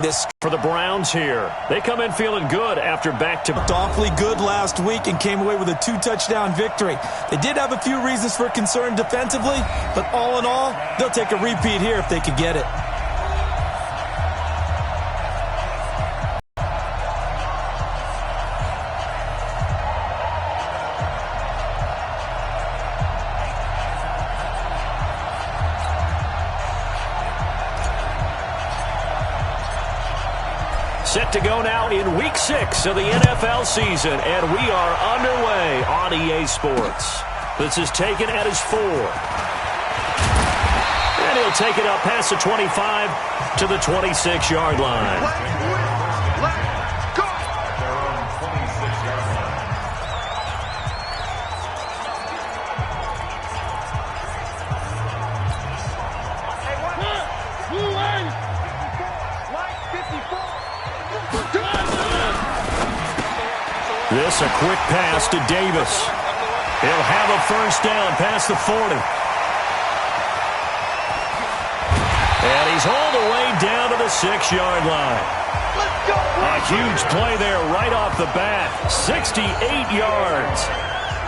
This for the Browns here. They come in feeling good after back-to-back. Awfully good last week and came away with a 2-touchdown victory. They did have a few reasons for concern defensively, but all in all, they'll take a repeat here if they could get it. Set to go now in Week 6 of the NFL season, and we are underway on EA Sports. This is taken at his 4. And he'll take it up past the 25 to the 26-yard line. Let's go! This a quick pass to Davis. He'll have a first down past the 40. And he's hauled away down to the 6-yard line. A huge play there right off the bat. 68 yards.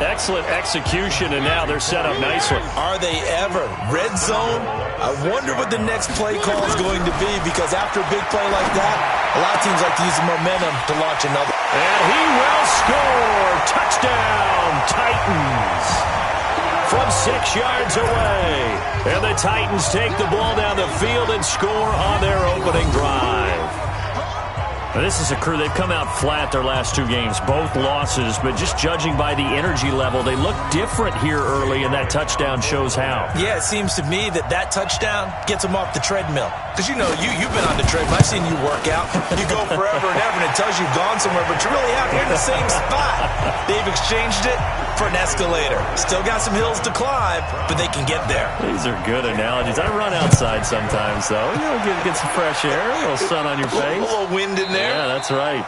Excellent execution, and now they're set up nicely. Are they ever? Red zone? I wonder what the next play call is going to be, because after a big play like that, a lot of teams like to use the momentum to launch another. And he will score. Touchdown, Titans. From 6 yards away. And the Titans take the ball down the field and score on their opening drive. Now, this is a crew, they've come out flat their last 2 games, both losses, but just judging by the energy level, they look different here early, and that touchdown shows how. Yeah, it seems to me that touchdown gets them off the treadmill. Because, you know, you've been on the treadmill. I've seen you work out. You go forever and ever, and it tells you you've gone somewhere, but you're really out here in the same spot. They've exchanged it for an escalator. Still got some hills to climb, but they can get there. These are good analogies. I run outside sometimes, though. You know, get some fresh air, a little sun on your face. A little wind in there. Yeah, that's right.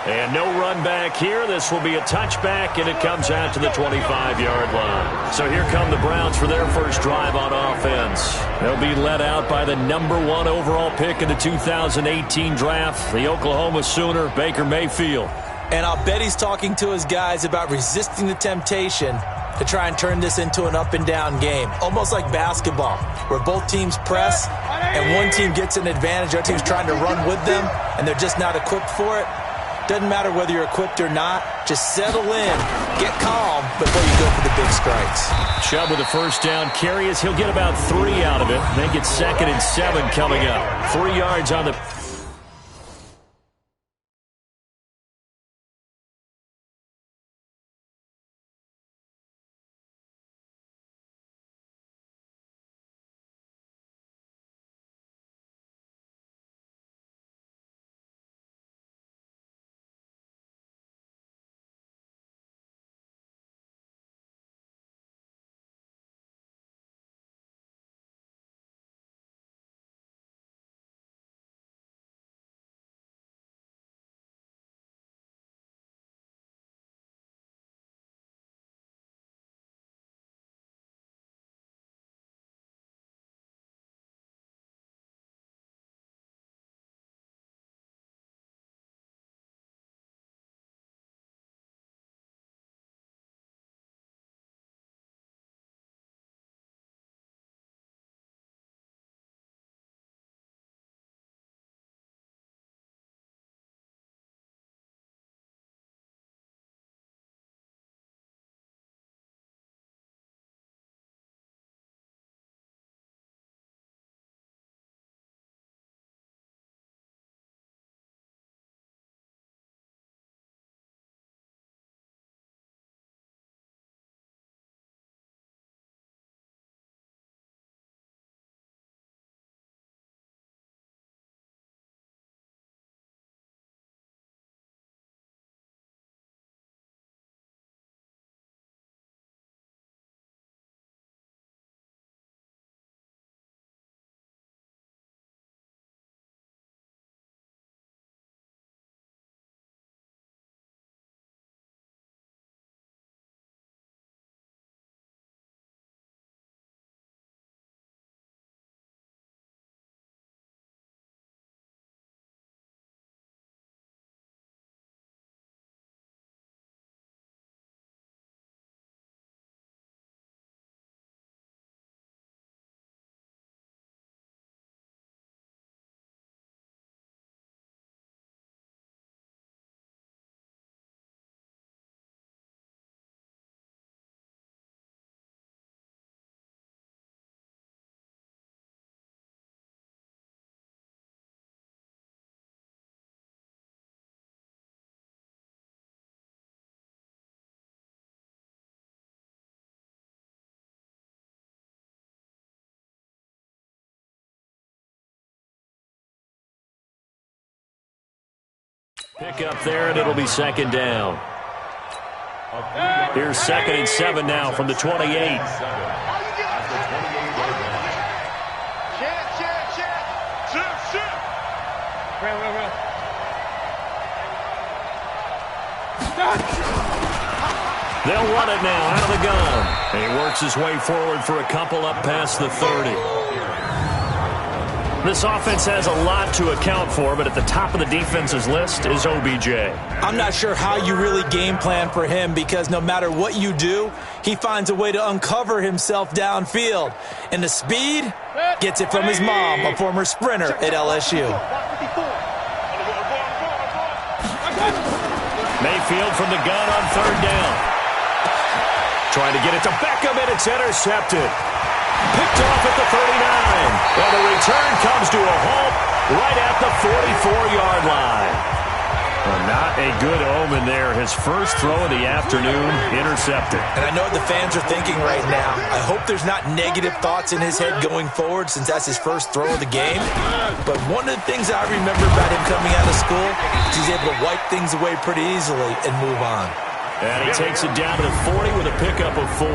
And no run back here. This will be a touchback, and it comes out to the 25-yard line. So here come the Browns for their first drive on offense. They'll be led out by the #1 overall pick in the 2018 draft, the Oklahoma Sooner, Baker Mayfield. And I'll bet he's talking to his guys about resisting the temptation to try and turn this into an up-and-down game. Almost like basketball, where both teams press, and one team gets an advantage, the other team's trying to run with them, and they're just not equipped for it. Doesn't matter whether you're equipped or not. Just settle in, get calm before you go for the big strikes. Chubb with a first down carry as he'll get about 3 out of it. Then get 2nd and 7 coming up. 3 yards on the Pick up there, and it'll be second down. Here's 2nd and 7 now from the 28. They'll run it now out of the gun. And he works his way forward for a couple up past the 30. This offense has a lot to account for, but at the top of the defense's list is OBJ. I'm not sure how you really game plan for him because no matter what you do, he finds a way to uncover himself downfield. And the speed gets it from his mom, a former sprinter at LSU. Mayfield from the gun on 3rd down. Trying to get it to Beckham, and it's intercepted. Picked off at the 39. And the return comes to a halt right at the 44-yard line. Well, not a good omen there. His first throw of the afternoon intercepted. And I know what the fans are thinking right now. I hope there's not negative thoughts in his head going forward since that's his first throw of the game. But one of the things I remember about him coming out of school is he's able to wipe things away pretty easily and move on. And he takes it down to the 40 with a pickup of 4.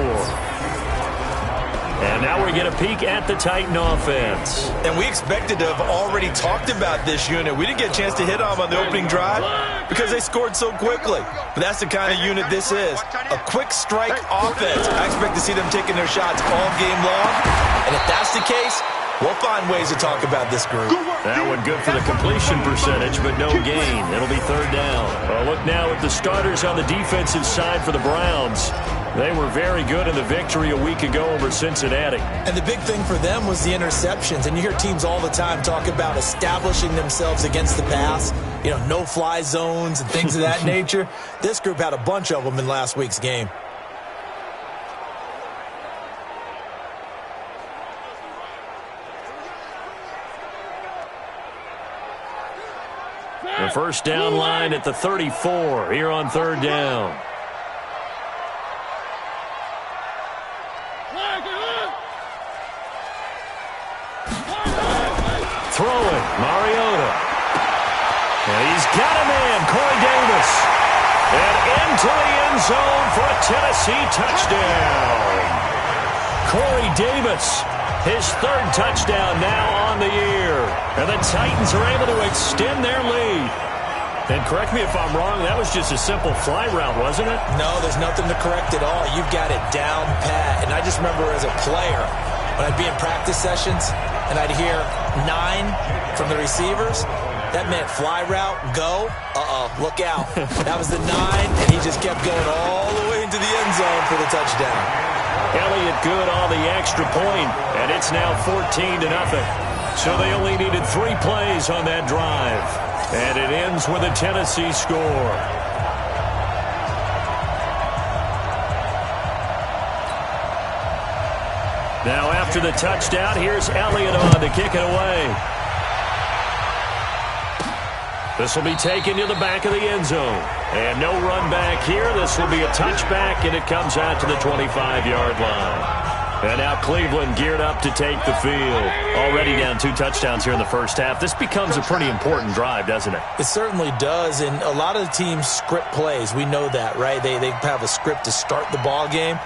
And now we get a peek at the Titan offense. And we expected to have already talked about this unit. We didn't get a chance to hit on the opening drive because they scored so quickly. But that's the kind of unit this is. A quick strike offense. I expect to see them taking their shots all game long. And if that's the case, we'll find ways to talk about this group. That one good for the completion percentage, but no gain. It'll be 3rd down. Well, look now at the starters on the defensive side for the Browns. They were very good in the victory a week ago over Cincinnati. And the big thing for them was the interceptions. And you hear teams all the time talk about establishing themselves against the pass, you know, no-fly zones and things of that nature. This group had a bunch of them in last week's game. The first down line at the 34 here on 3rd down. Throwing, Mariota. And he's got a man, Corey Davis. And into the end zone for a Tennessee touchdown. Corey Davis, his 3rd touchdown now on the year. And the Titans are able to extend their lead. And correct me if I'm wrong, that was just a simple fly route, wasn't it? No, there's nothing to correct at all. You've got it down pat. And I just remember as a player, when I'd be in practice sessions and I'd hear 9 from the receivers, that meant fly route, go, look out. That was the 9, and he just kept going all the way into the end zone for the touchdown. Elliott good on the extra point, and it's now 14-0. So they only needed 3 plays on that drive. And it ends with a Tennessee score. Now after the touchdown, here's Elliott on to kick it away. This will be taken to the back of the end zone. And no run back here. This will be a touchback, and it comes out to the 25-yard line. And now Cleveland geared up to take the field. Already down 2 touchdowns here in the first half. This becomes a pretty important drive, doesn't it? It certainly does, and a lot of the teams script plays. We know that, right? They have a script to start the ball game.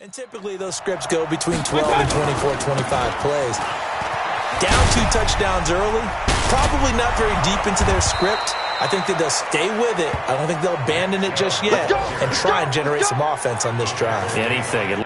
And typically those scripts go between 12 and 24, 25 plays. Down 2 touchdowns early, probably not very deep into their script. I think that they'll stay with it. I don't think they'll abandon it just yet and try and generate some offense on this drive. Anything.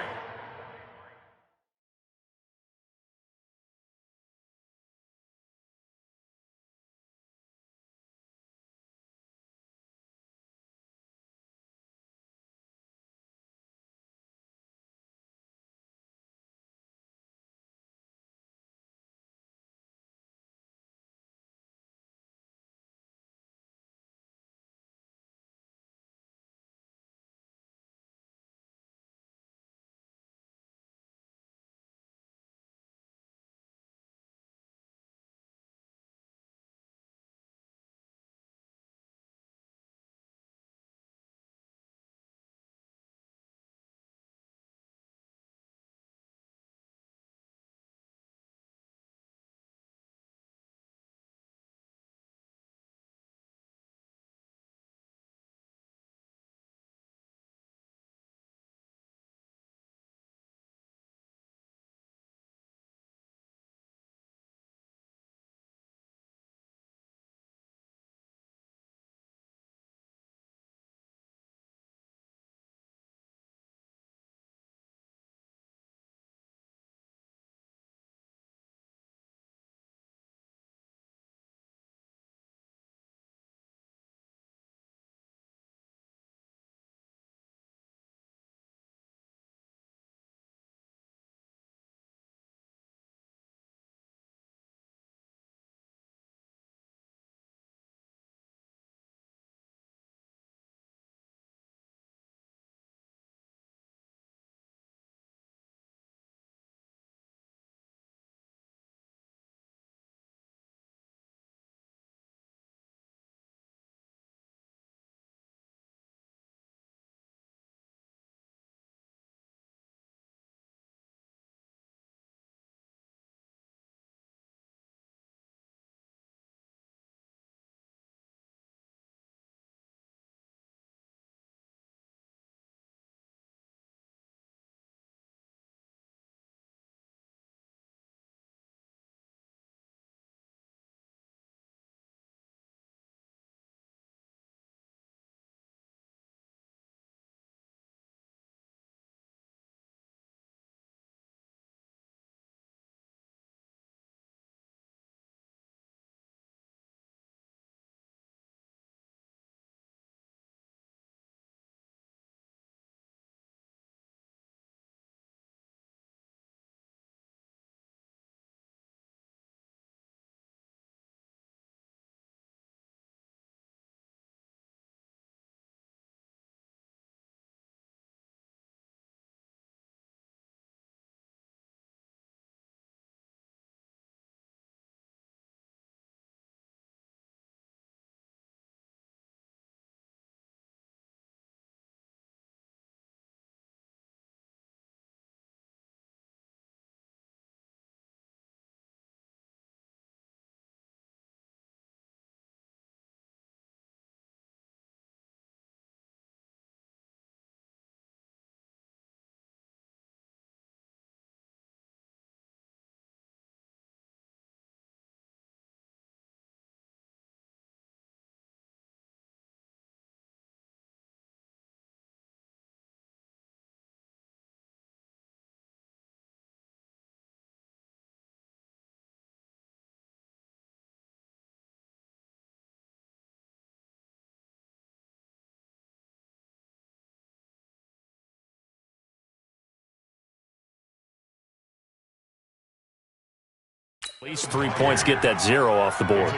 At least 3 points, get that 0 off the board.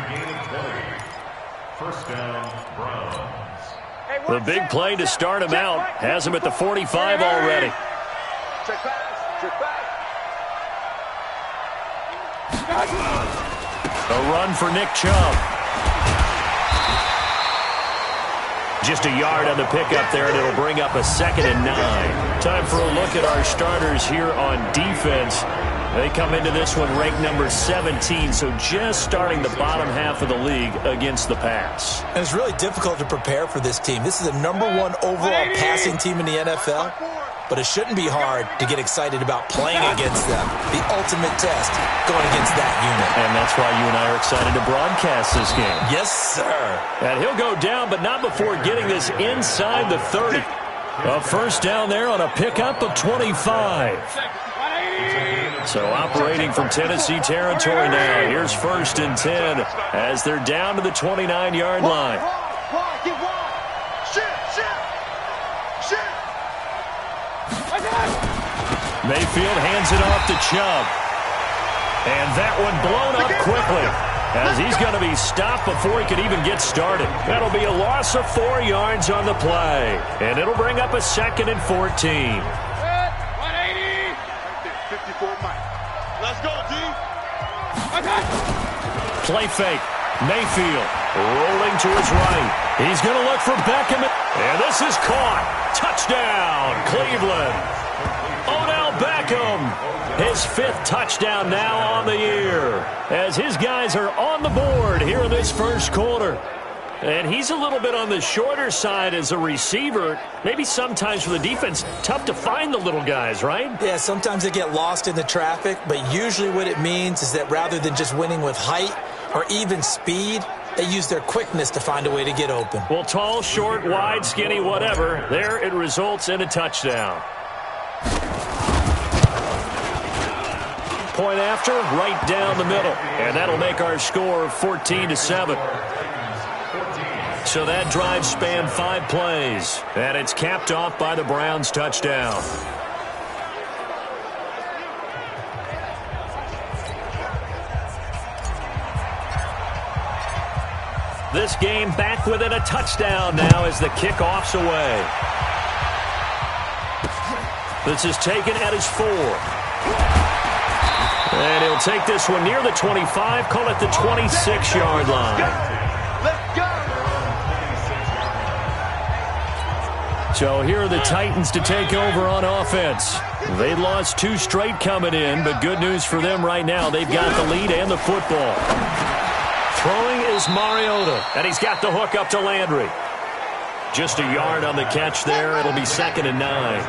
First down, Browns. The big play to start him out has him at the 45 already. Check pass. Check pass. A run for Nick Chubb. Just a yard on the pickup there, and it'll bring up a 2nd and 9. Time for a look at our starters here on defense. They come into this one ranked number 17, so just starting the bottom half of the league against the pass. And it's really difficult to prepare for this team. This is the #1 overall passing team in the NFL, but it shouldn't be hard to get excited about playing against them. The ultimate test going against that unit. And that's why you and I are excited to broadcast this game. Yes, sir. And he'll go down, but not before getting this inside the 30. A first down there on a pickup of 25. So operating from Tennessee territory now. Here's 1st and 10 as they're down to the 29-yard line. Mayfield hands it off to Chubb. And that one blown up quickly as he's going to be stopped before he could even get started. That'll be a loss of 4 yards on the play. And it'll bring up a 2nd and 14. 54 Mike. Let's go, D. Play fake. Mayfield rolling to his right. He's going to look for Beckham. And this is caught. Touchdown, Cleveland. Odell Beckham. His 5th touchdown now on the year as his guys are on the board here in this first quarter. And he's a little bit on the shorter side as a receiver. Maybe sometimes for the defense, tough to find the little guys, right? Yeah, sometimes they get lost in the traffic, but usually what it means is that rather than just winning with height or even speed, they use their quickness to find a way to get open. Well, tall, short, wide, skinny, whatever, there it results in a touchdown. Point after, right down the middle. And that'll make our score 14-7. So that drive spanned 5 plays. And it's capped off by the Browns' touchdown. This game back within a touchdown now as the kickoff's away. This is taken at his 4. And he'll take this one near the 25, call it the 26-yard line. Let's go. So here are the Titans to take over on offense. They lost 2 straight coming in, but good news for them right now. They've got the lead and the football. Throwing is Mariota, and he's got the hook up to Landry. Just a yard on the catch there. It'll be 2nd and 9.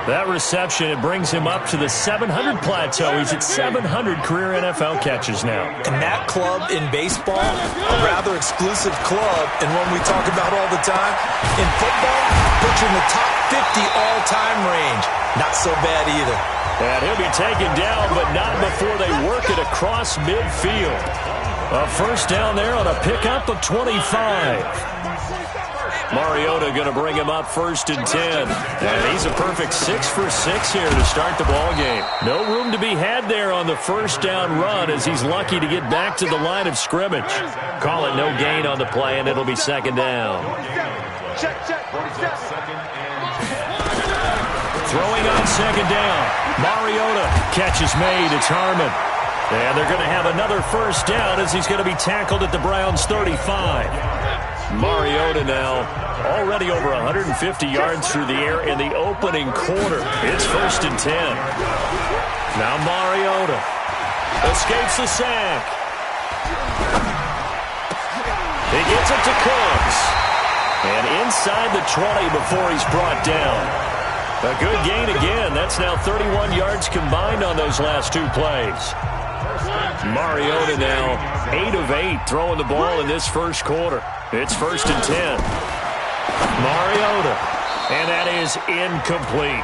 That reception, it brings him up to the 700 plateau. He's at 700 career NFL catches now. And that club in baseball, a rather exclusive club, and one we talk about all the time. In football, puts you in the top 50 all-time range. Not so bad either. And he'll be taken down, but not before they work it across midfield. A first down there on a pickup of 25. Mariota going to bring him up 1st and 10. And he's a perfect 6 for 6 here to start the ball game. No room to be had there on the first down run as he's lucky to get back to the line of scrimmage. Call it no gain on the play, and it'll be 2nd down. Throwing on 2nd down. Mariota. Catch is made. It's Harmon. And they're going to have another first down as he's going to be tackled at the Browns' 35. Mariota now already over 150 yards through the air in the opening quarter. It's 1st and 10. Now Mariota escapes the sack. He gets it to Cooks. And inside the 20 before he's brought down. A good gain again. That's now 31 yards combined on those last 2 plays. Mariota now 8 of 8 throwing the ball in this first quarter. It's 1st and 10. Mariota. And that is incomplete.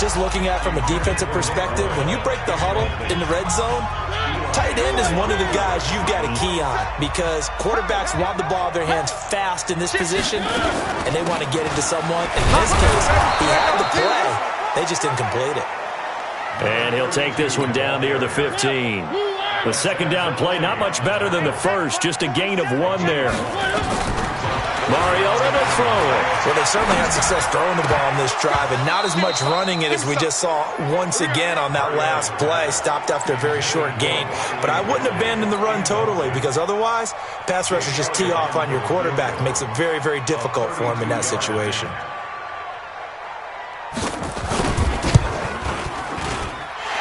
Just looking at it from a defensive perspective, when you break the huddle in the red zone, tight end is one of the guys you've got to key on because quarterbacks want the ball in their hands fast in this position, and they want to get it to someone. In this case, he had the play. They just didn't complete it. And he'll take this one down near the 15. The second down play, not much better than the first, just a gain of 1 there. Mariota to throw it. Well, they certainly had success throwing the ball on this drive, and not as much running it as we just saw once again on that last play. Stopped after a very short gain. But I wouldn't abandon the run totally, because otherwise, pass rushers just tee off on your quarterback. Makes it very, very difficult for him in that situation.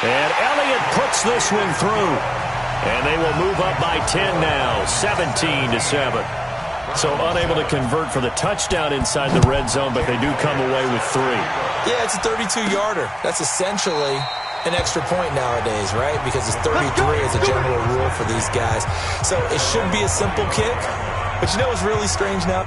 And Elliott puts this one through. And they will move up by 10 now, 17-7. So unable to convert for the touchdown inside the red zone, but they do come away with 3. Yeah, it's a 32-yarder. That's essentially an extra point nowadays, right? Because it's 33 as a general rule for these guys. So it should be a simple kick. But you know what's really strange now?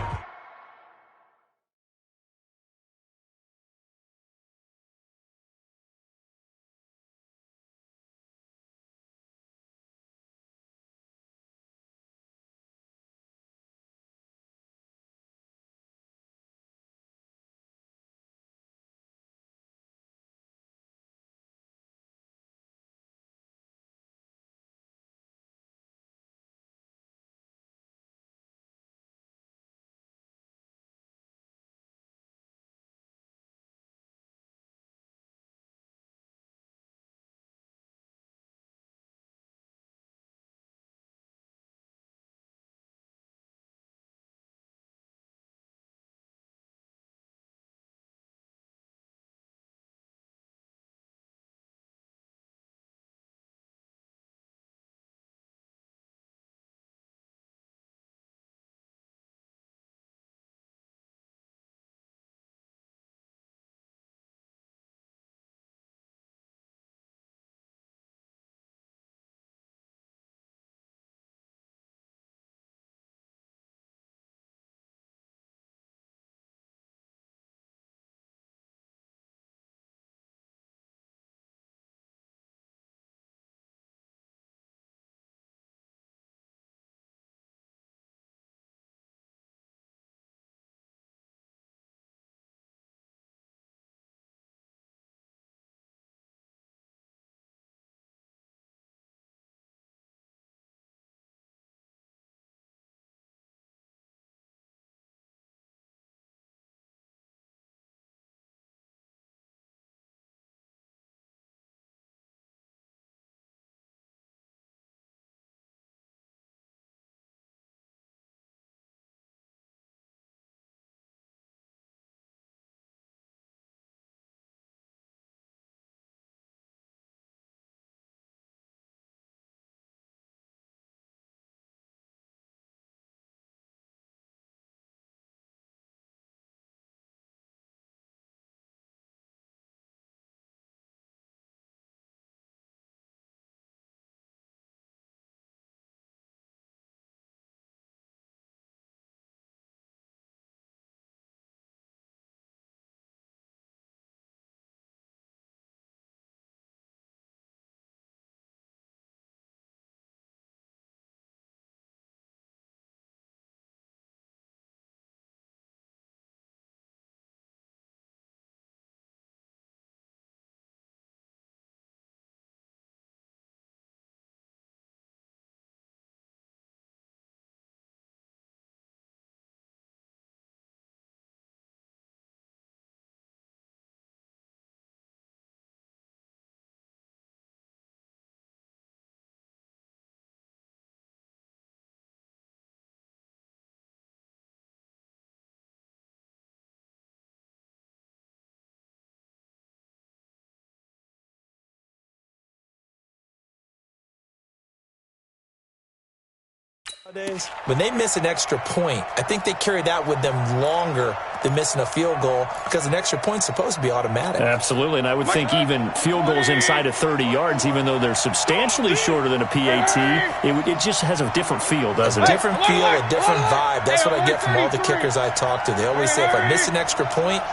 Nowadays, when they miss an extra point, I think they carry that with them longer than missing a field goal, because an extra point's supposed to be automatic. Absolutely, and I would think even field goals inside of 30 yards, even though they're substantially shorter than a PAT, it just has a different feel, doesn't it? A different feel, a different vibe. That's what I get from all the kickers I talk to. They always say, if I miss an extra point,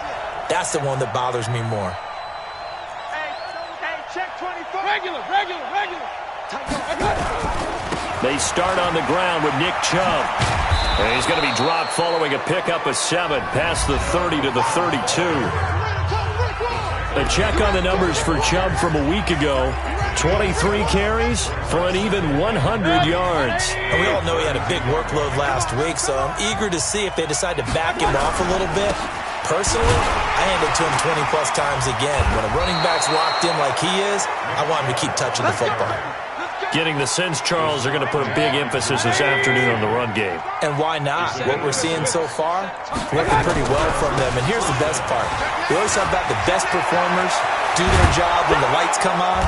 that's the one that bothers me more. Hey, check 24. Regular. They start on the ground with Nick Chubb. And he's going to be dropped following a pickup of 7 past the 30 to the 32. A check on the numbers for Chubb from a week ago. 23 carries for an even 100 yards. And we all know he had a big workload last week, so I'm eager to see if they decide to back him off a little bit. Personally, I hand it to him 20-plus times again. When a running back's locked in like he is, I want him to keep touching the football. Getting the sense, Charles, they're going to put a big emphasis this afternoon on the run game. And why not? What we're seeing so far, working pretty well from them. And here's the best part. We always talk about the best performers do their job when the lights come on.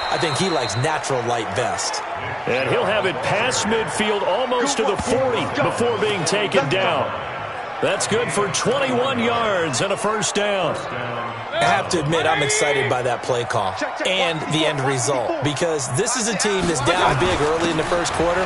I think he likes natural light best. And he'll have it past midfield almost to the 40 before being taken down. That's good for 21 yards and a first down. I have to admit, I'm excited by that play call and the end result, because this is a team that's down big early in the first quarter,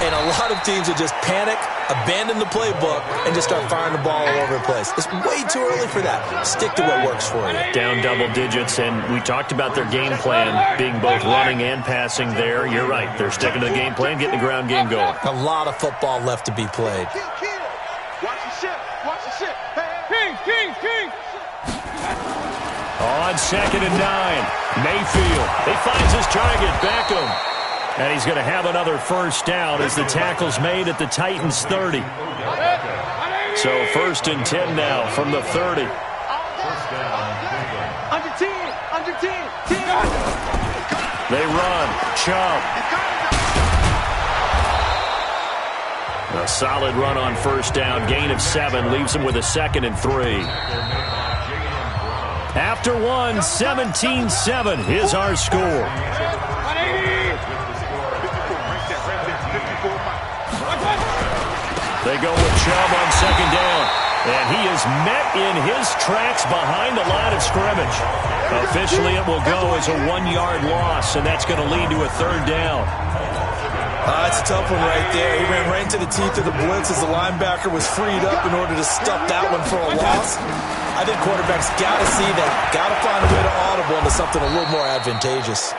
and a lot of teams will just panic, abandon the playbook, and just start firing the ball all over the place. It's way too early for that. Stick to what works for you. Down double digits, and we talked about their game plan being both running and passing there. You're right. They're sticking to the game plan, getting the ground game going. A lot of football left to be played. Watch the ship. Watch the ship. King. On 2nd and 9, Mayfield. He finds his target, Beckham. And he's going to have another first down as the tackle's made at the Titans' 30. So 1st and 10 now from the 30. Under 10. They run. Chubb. A solid run on first down. Gain of 7 leaves him with a 2nd and 3. After one, 17-7 is our score. They go with Chubb on 2nd down. And he is met in his tracks behind the line of scrimmage. Officially, it will go as a 1-yard loss, and that's going to lead to a 3rd down. That's a tough one right there. He ran right into the teeth of the blitz as the linebacker was freed up in order to stuff that one for a loss. I think quarterbacks got to see that. Got to find a way to audible into something a little more advantageous.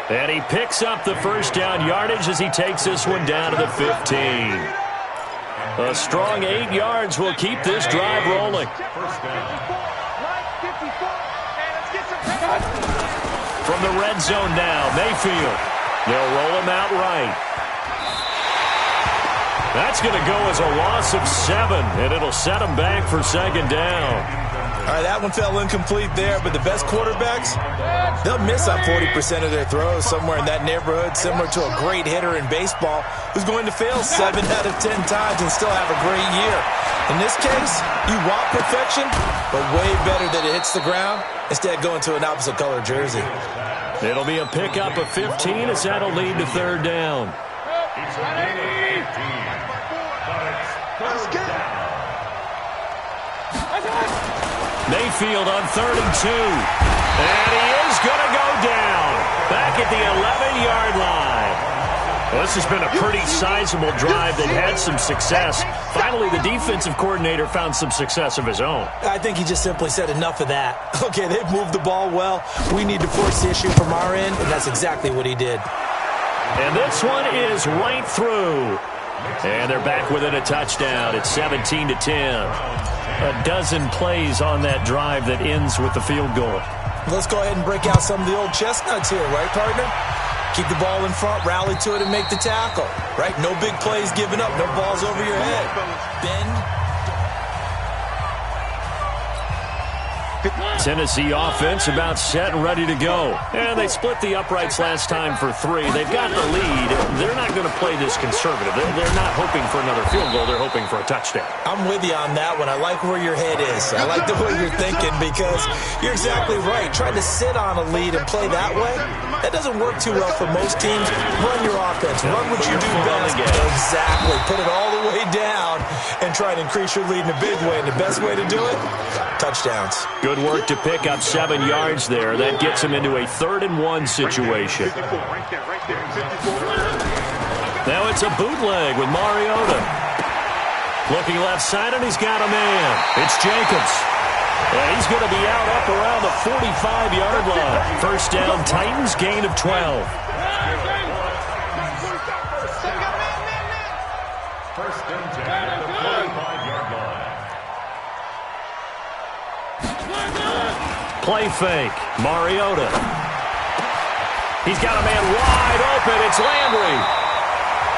And he picks up the first down yardage as he takes this one down to the 15. A strong 8 yards will keep this drive rolling. From the red zone now, Mayfield. They'll roll him out right. That's going to go as a loss of 7, and it'll set him back for 2nd down. All right, that one fell incomplete there, but the best quarterbacks, they'll miss on 40% of their throws, somewhere in that neighborhood, similar to a great hitter in baseball who's going to fail 7 out of 10 times and still have a great year. In this case, you want perfection, but way better that it hits the ground instead going to an opposite color jersey. It'll be a pickup of 15 as that'll lead to 3rd down. Mayfield on 3rd and 2. And he is going to go down. Back at the 11-yard line. Well, this has been a pretty sizable drive. They've had some success. Finally, the defensive coordinator found some success of his own. I think he just simply said enough of that. Okay, they've moved the ball well. We need to force the issue from our end, and that's exactly what he did. And this one is right through. And they're back within a touchdown. It's 17-10. A dozen plays on that drive that ends with the field goal. Let's go ahead and break out some of the old chestnuts here, right, partner? Keep the ball in front, rally to it, and make the tackle, right? No big plays given up, no balls over your head. Bend. Tennessee offense about set and ready to go. And they split the uprights last time for 3. They've got the lead. They're not going to play this conservative. They're not hoping for another field goal. They're hoping for a touchdown. I'm with you on that one. I like where your head is. I like the way you're thinking, because you're exactly right. Trying to sit on a lead and play that way, that doesn't work too well for most teams. Run your offense. Run what you do best. Exactly. Put it all the way down and try to increase your lead in a big way. And the best way to do it, touchdowns. Good work to pick up 7 yards there. That gets him into a 3rd and 1 situation. Now it's a bootleg with Mariota. Looking left side, and he's got a man. It's Jacobs. And he's going to be out up around the 45-yard line. First down, Titans, gain of 12. First and 10 at the 45-yard line. Play fake. Mariota. He's got a man wide open. It's Landry.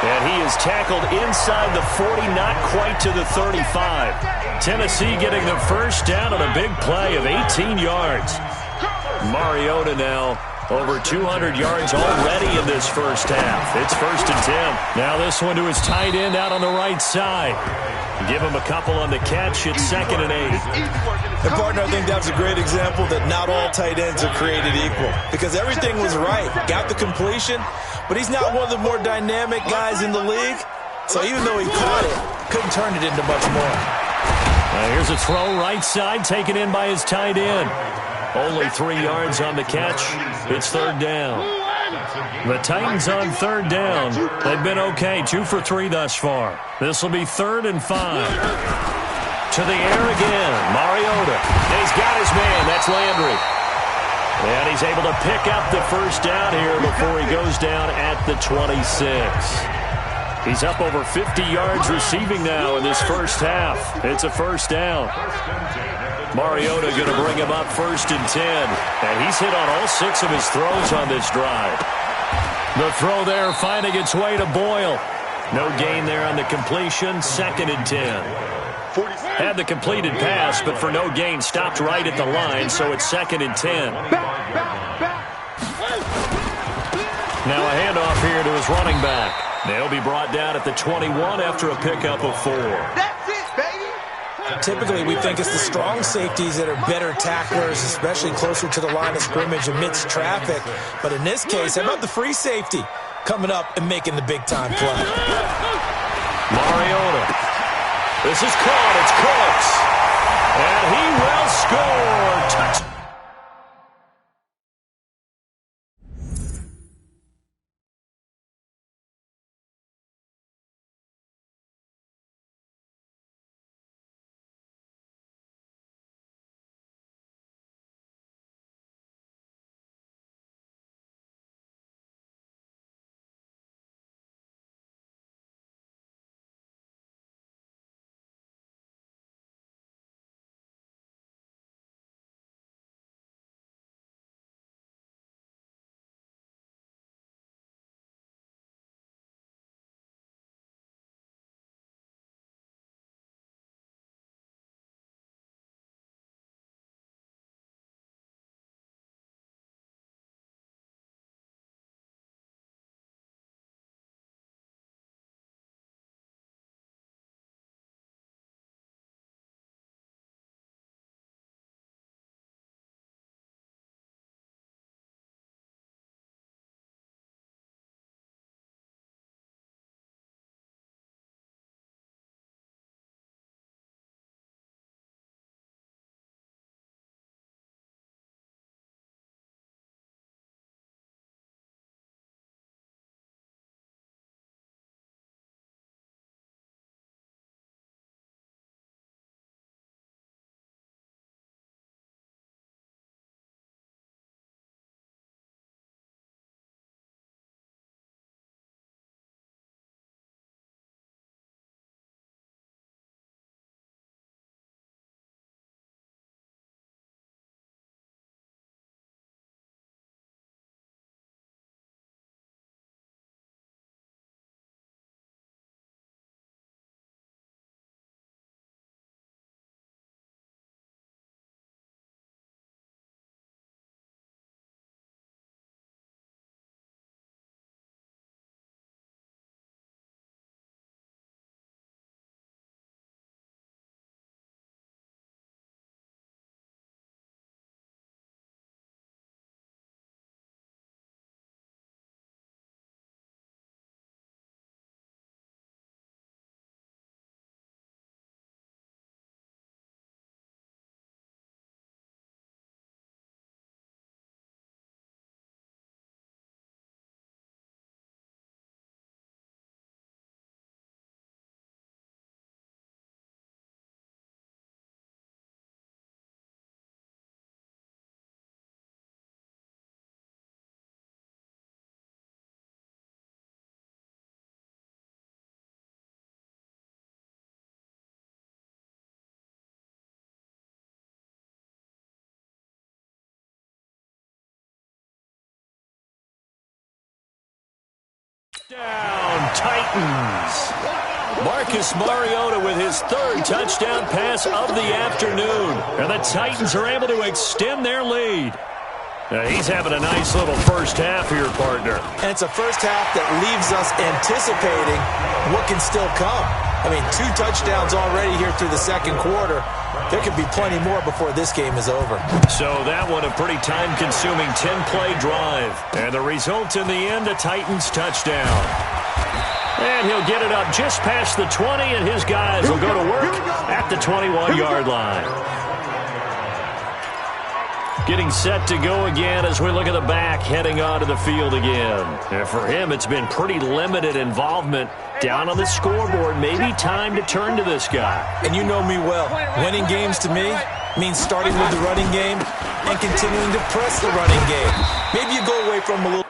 And he is tackled inside the 40, not quite to the 35. Tennessee getting the first down on a big play of 18 yards. Mariota now over 200 yards already in this first half. It's 1st and 10. Now this one to his tight end out on the right side. Give him a couple on the catch. It's 2nd and 8. And, partner, I think that's a great example that not all tight ends are created equal. Because everything was right. Got the completion, but he's not one of the more dynamic guys in the league. So even though he caught it, couldn't turn it into much more. Here's a throw right side, taken in by his tight end. Only 3 yards on the catch. It's 3rd down. The Titans on 3rd down. They've been okay, 2 for 3 thus far. This will be 3rd and 5. To the air again, Mariota. And he's got his man, that's Landry. And he's able to pick up the first down here before he goes down at the 26. He's up over 50 yards receiving now in this first half. It's a first down. Mariota going to bring him up 1st and 10. And he's hit on all 6 of his throws on this drive. The throw there finding its way to Boyle. No gain there on the completion. 2nd and 10. Had the completed pass, but for no gain, stopped right at the line, so it's 2nd and 10. Now a handoff here to his running back. They'll be brought down at the 21 after a pickup of 4. That's it, baby. Typically, we think it's the strong safeties that are better tacklers, especially closer to the line of scrimmage amidst traffic. But in this case, how about the free safety coming up and making the big-time play? Mariota. This is caught. It's Cooks. And he will score. Touchdown. Down, Titans. Marcus Mariota with his third touchdown pass of the afternoon. And the Titans are able to extend their lead. He's having a nice little first half here, partner. And it's a first half that leaves us anticipating what can still come. I mean, 2 touchdowns already here through the second quarter. There could be plenty more before this game is over. So that one a pretty time-consuming 10-play drive. And the result in the end, a Titans touchdown. And he'll get it up just past the 20, and his guys will go to work at the 21-yard line. Getting set to go again as we look at the back heading onto the field again. And for him, it's been pretty limited involvement down on the scoreboard. Maybe time to turn to this guy. And you know me well. Winning games to me means starting with the running game and continuing to press the running game. Maybe you go away from a little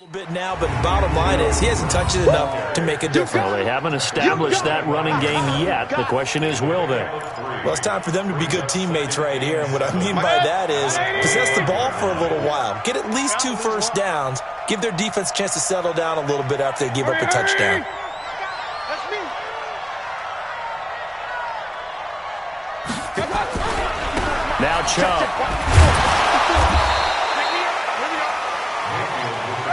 A little bit now, but the bottom line is he hasn't touched it enough to make a difference. Well, they haven't established that running game yet. The question is, will they? Well, it's time for them to be good teammates right here, and what I mean by that is possess the ball for a little while, get at least 2 first downs, give their defense a chance to settle down a little bit after they give up a touchdown. Now Chubb.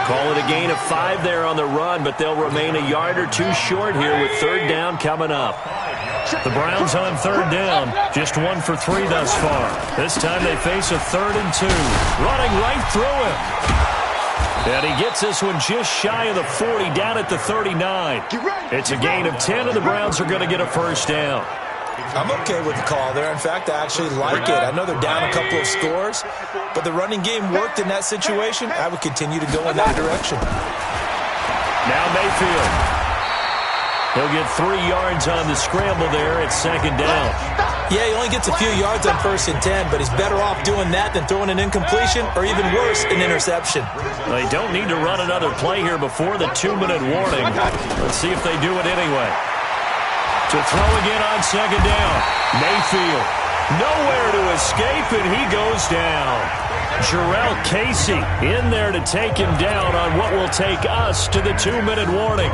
Call it a gain of 5 there on the run, but they'll remain a yard or 2 short here with 3rd down coming up. The Browns on 3rd down, just 1 for 3 thus far. This time they face a 3rd and 2. Running right through him. And he gets this one just shy of the 40, down at the 39. It's a gain of 10, and the Browns are going to get a first down. I'm okay with the call there. In fact, I actually like it. I know they're down a couple of scores, but the running game worked in that situation. I would continue to go in that direction. Now Mayfield. He'll get 3 yards on the scramble there at 2nd down. Yeah, he only gets a few yards on 1st and 10, but he's better off doing that than throwing an incompletion or even worse, an interception. They don't need to run another play here before the 2-minute warning. Let's see if they do it anyway. To throw again on 2nd down. Mayfield. Nowhere to escape, and he goes down. Jarrell Casey in there to take him down on what will take us to the 2-minute warning.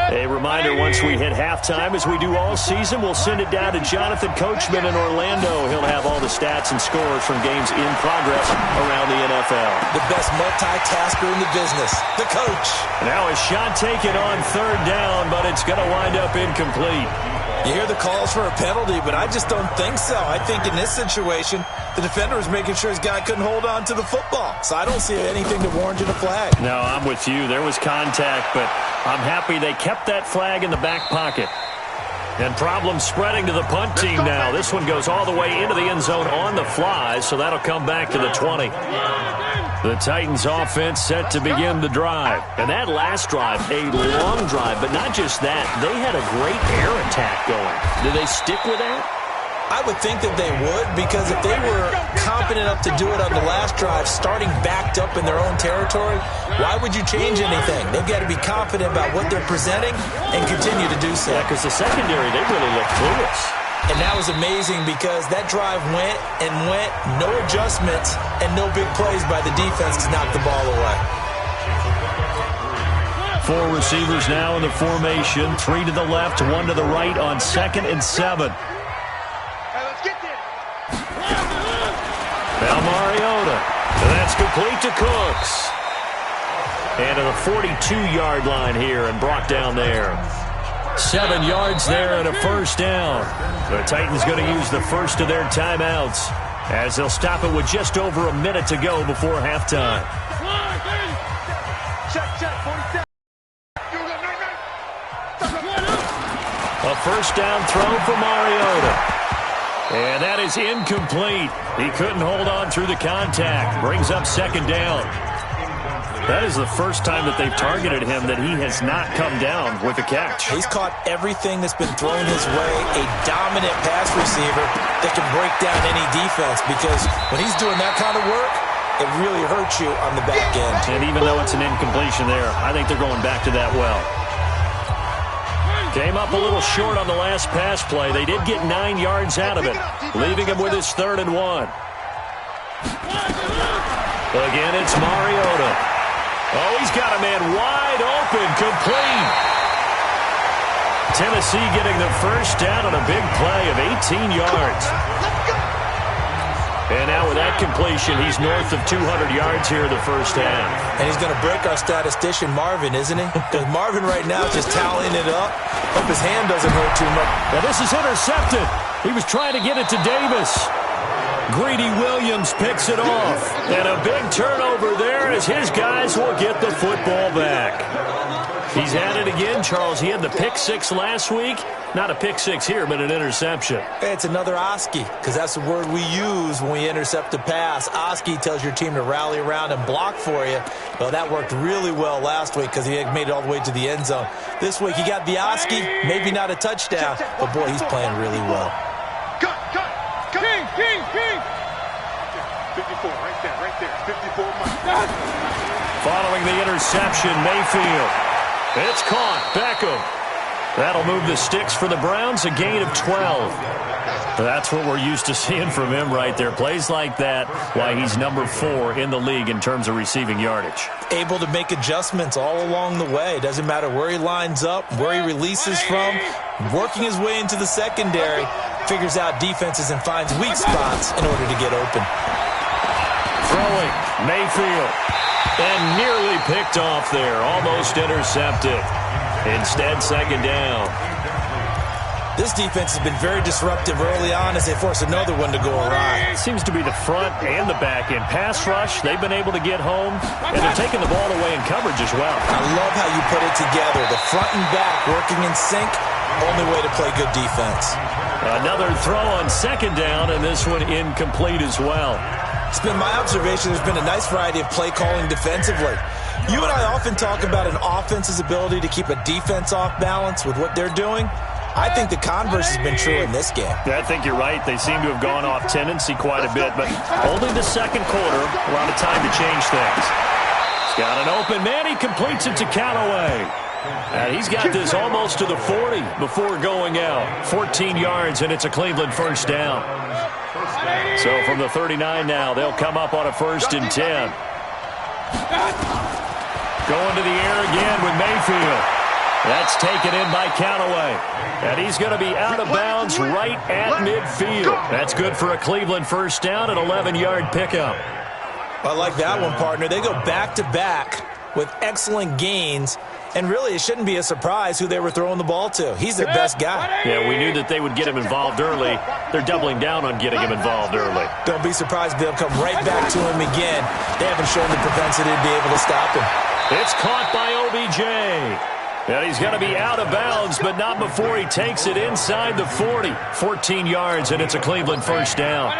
A reminder, once we hit halftime, as we do all season, we'll send it down to Jonathan Coachman in Orlando. He'll have all the stats and scores from games in progress around the NFL. The best multitasker in the business, the coach. Now a shot taken on 3rd down, but it's going to wind up incomplete. You hear the calls for a penalty, but I just don't think so. I think in this situation, the defender was making sure his guy couldn't hold on to the football. So I don't see anything to warrant a flag. No, I'm with you. There was contact, but I'm happy they kept that flag in the back pocket. And problems spreading to the punt team now. This one goes all the way into the end zone on the fly, so that'll come back to the 20. The Titans offense set to begin the drive. And that last drive, a long drive, but not just that. They had a great air attack going. Do they stick with that? I would think that they would, because if they were confident enough to do it on the last drive, starting backed up in their own territory, why would you change anything? They've got to be confident about what they're presenting and continue to do so. Yeah, because the secondary, they really look clueless. And that was amazing because that drive went and went, no adjustments, and no big plays by the defense to knock the ball away. 4 receivers now in the formation, 3 to the left, 1 to the right on 2nd and 7. Now Mariota. And that's complete to Cooks. And to the 42-yard line here and brought down there. 7 yards there and a first down. The Titans going to use the first of their timeouts as they'll stop it with just over a minute to go before halftime. A first down throw for Mariota. And that is incomplete. He couldn't hold on through the contact. Brings up 2nd down. That is the first time that they've targeted him that he has not come down with a catch. He's caught everything that's been thrown his way. A dominant pass receiver that can break down any defense, because when he's doing that kind of work, it really hurts you on the back end. And even though it's an incompletion there, I think they're going back to that well. Came up a little short on the last pass play. They did get 9 yards out of it, leaving him with his 3rd and 1. Again, it's Mariota. Oh, he's got a man wide open, complete. Tennessee getting the first down on a big play of 18 yards. And now with that completion, he's north of 200 yards here in the first half. And he's going to break our statistician Marvin, isn't he? Because Marvin right now is just tallying it up. Hope his hand doesn't hurt too much. Now this is intercepted. He was trying to get it to Davis. Greedy Williams picks it off. And a big turnover there as his guys will get the football back. He's at it again, Charles. He had the pick 6 last week. Not a pick 6 here, but an interception. It's another Oski, because that's the word we use when we intercept a pass. Oski tells your team to rally around and block for you. Well, that worked really well last week because he had made it all the way to the end zone. This week he got the Oski, maybe not a touchdown, but boy, he's playing really well. King. 54, right there. 54 miles. Following the interception, Mayfield. It's caught. Beckham. That'll move the sticks for the Browns, a gain of 12. That's what we're used to seeing from him right there. Plays like that, why he's number 4 in the league in terms of receiving yardage. Able to make adjustments all along the way. Doesn't matter where he lines up, where he releases from. Working his way into the secondary. Figures out defenses and finds weak spots in order to get open. Throwing, Mayfield. And nearly picked off there. Almost intercepted. Instead, second down. This defense has been very disruptive early on as they force another one to go awry. Seems to be the front and the back end. Pass rush, they've been able to get home, and they're taking the ball away in coverage as well. I love how you put it together. The front and back working in sync, only way to play good defense. Another throw on second down, and this one incomplete as well. It's been my observation there's been a nice variety of play calling defensively. You and I often talk about an offense's ability to keep a defense off balance with what they're doing. I think the converse has been true in this game. Yeah, I think you're right. They seem to have gone off tendency quite a bit, but only the second quarter, a lot of time to change things. He's got an open man. He completes it to Callaway. And he's got this almost to the 40 before going out. 14 yards, and it's a Cleveland first down. So from the 39 now, they'll come up on a 1st and 10. Going to the air again with Mayfield. That's taken in by Callaway. And he's going to be out of bounds right at midfield. That's good for a Cleveland first down, an 11-yard pickup. I like that one, partner. They go back-to-back with excellent gains. And really, it shouldn't be a surprise who they were throwing the ball to. He's their best guy. Yeah, we knew that they would get him involved early. They're doubling down on getting him involved early. Don't be surprised if they'll come right back to him again. They haven't shown the propensity to be able to stop him. It's caught by OBJ. And he's going to be out of bounds, but not before he takes it inside the 40. 14 yards, and it's a Cleveland first down.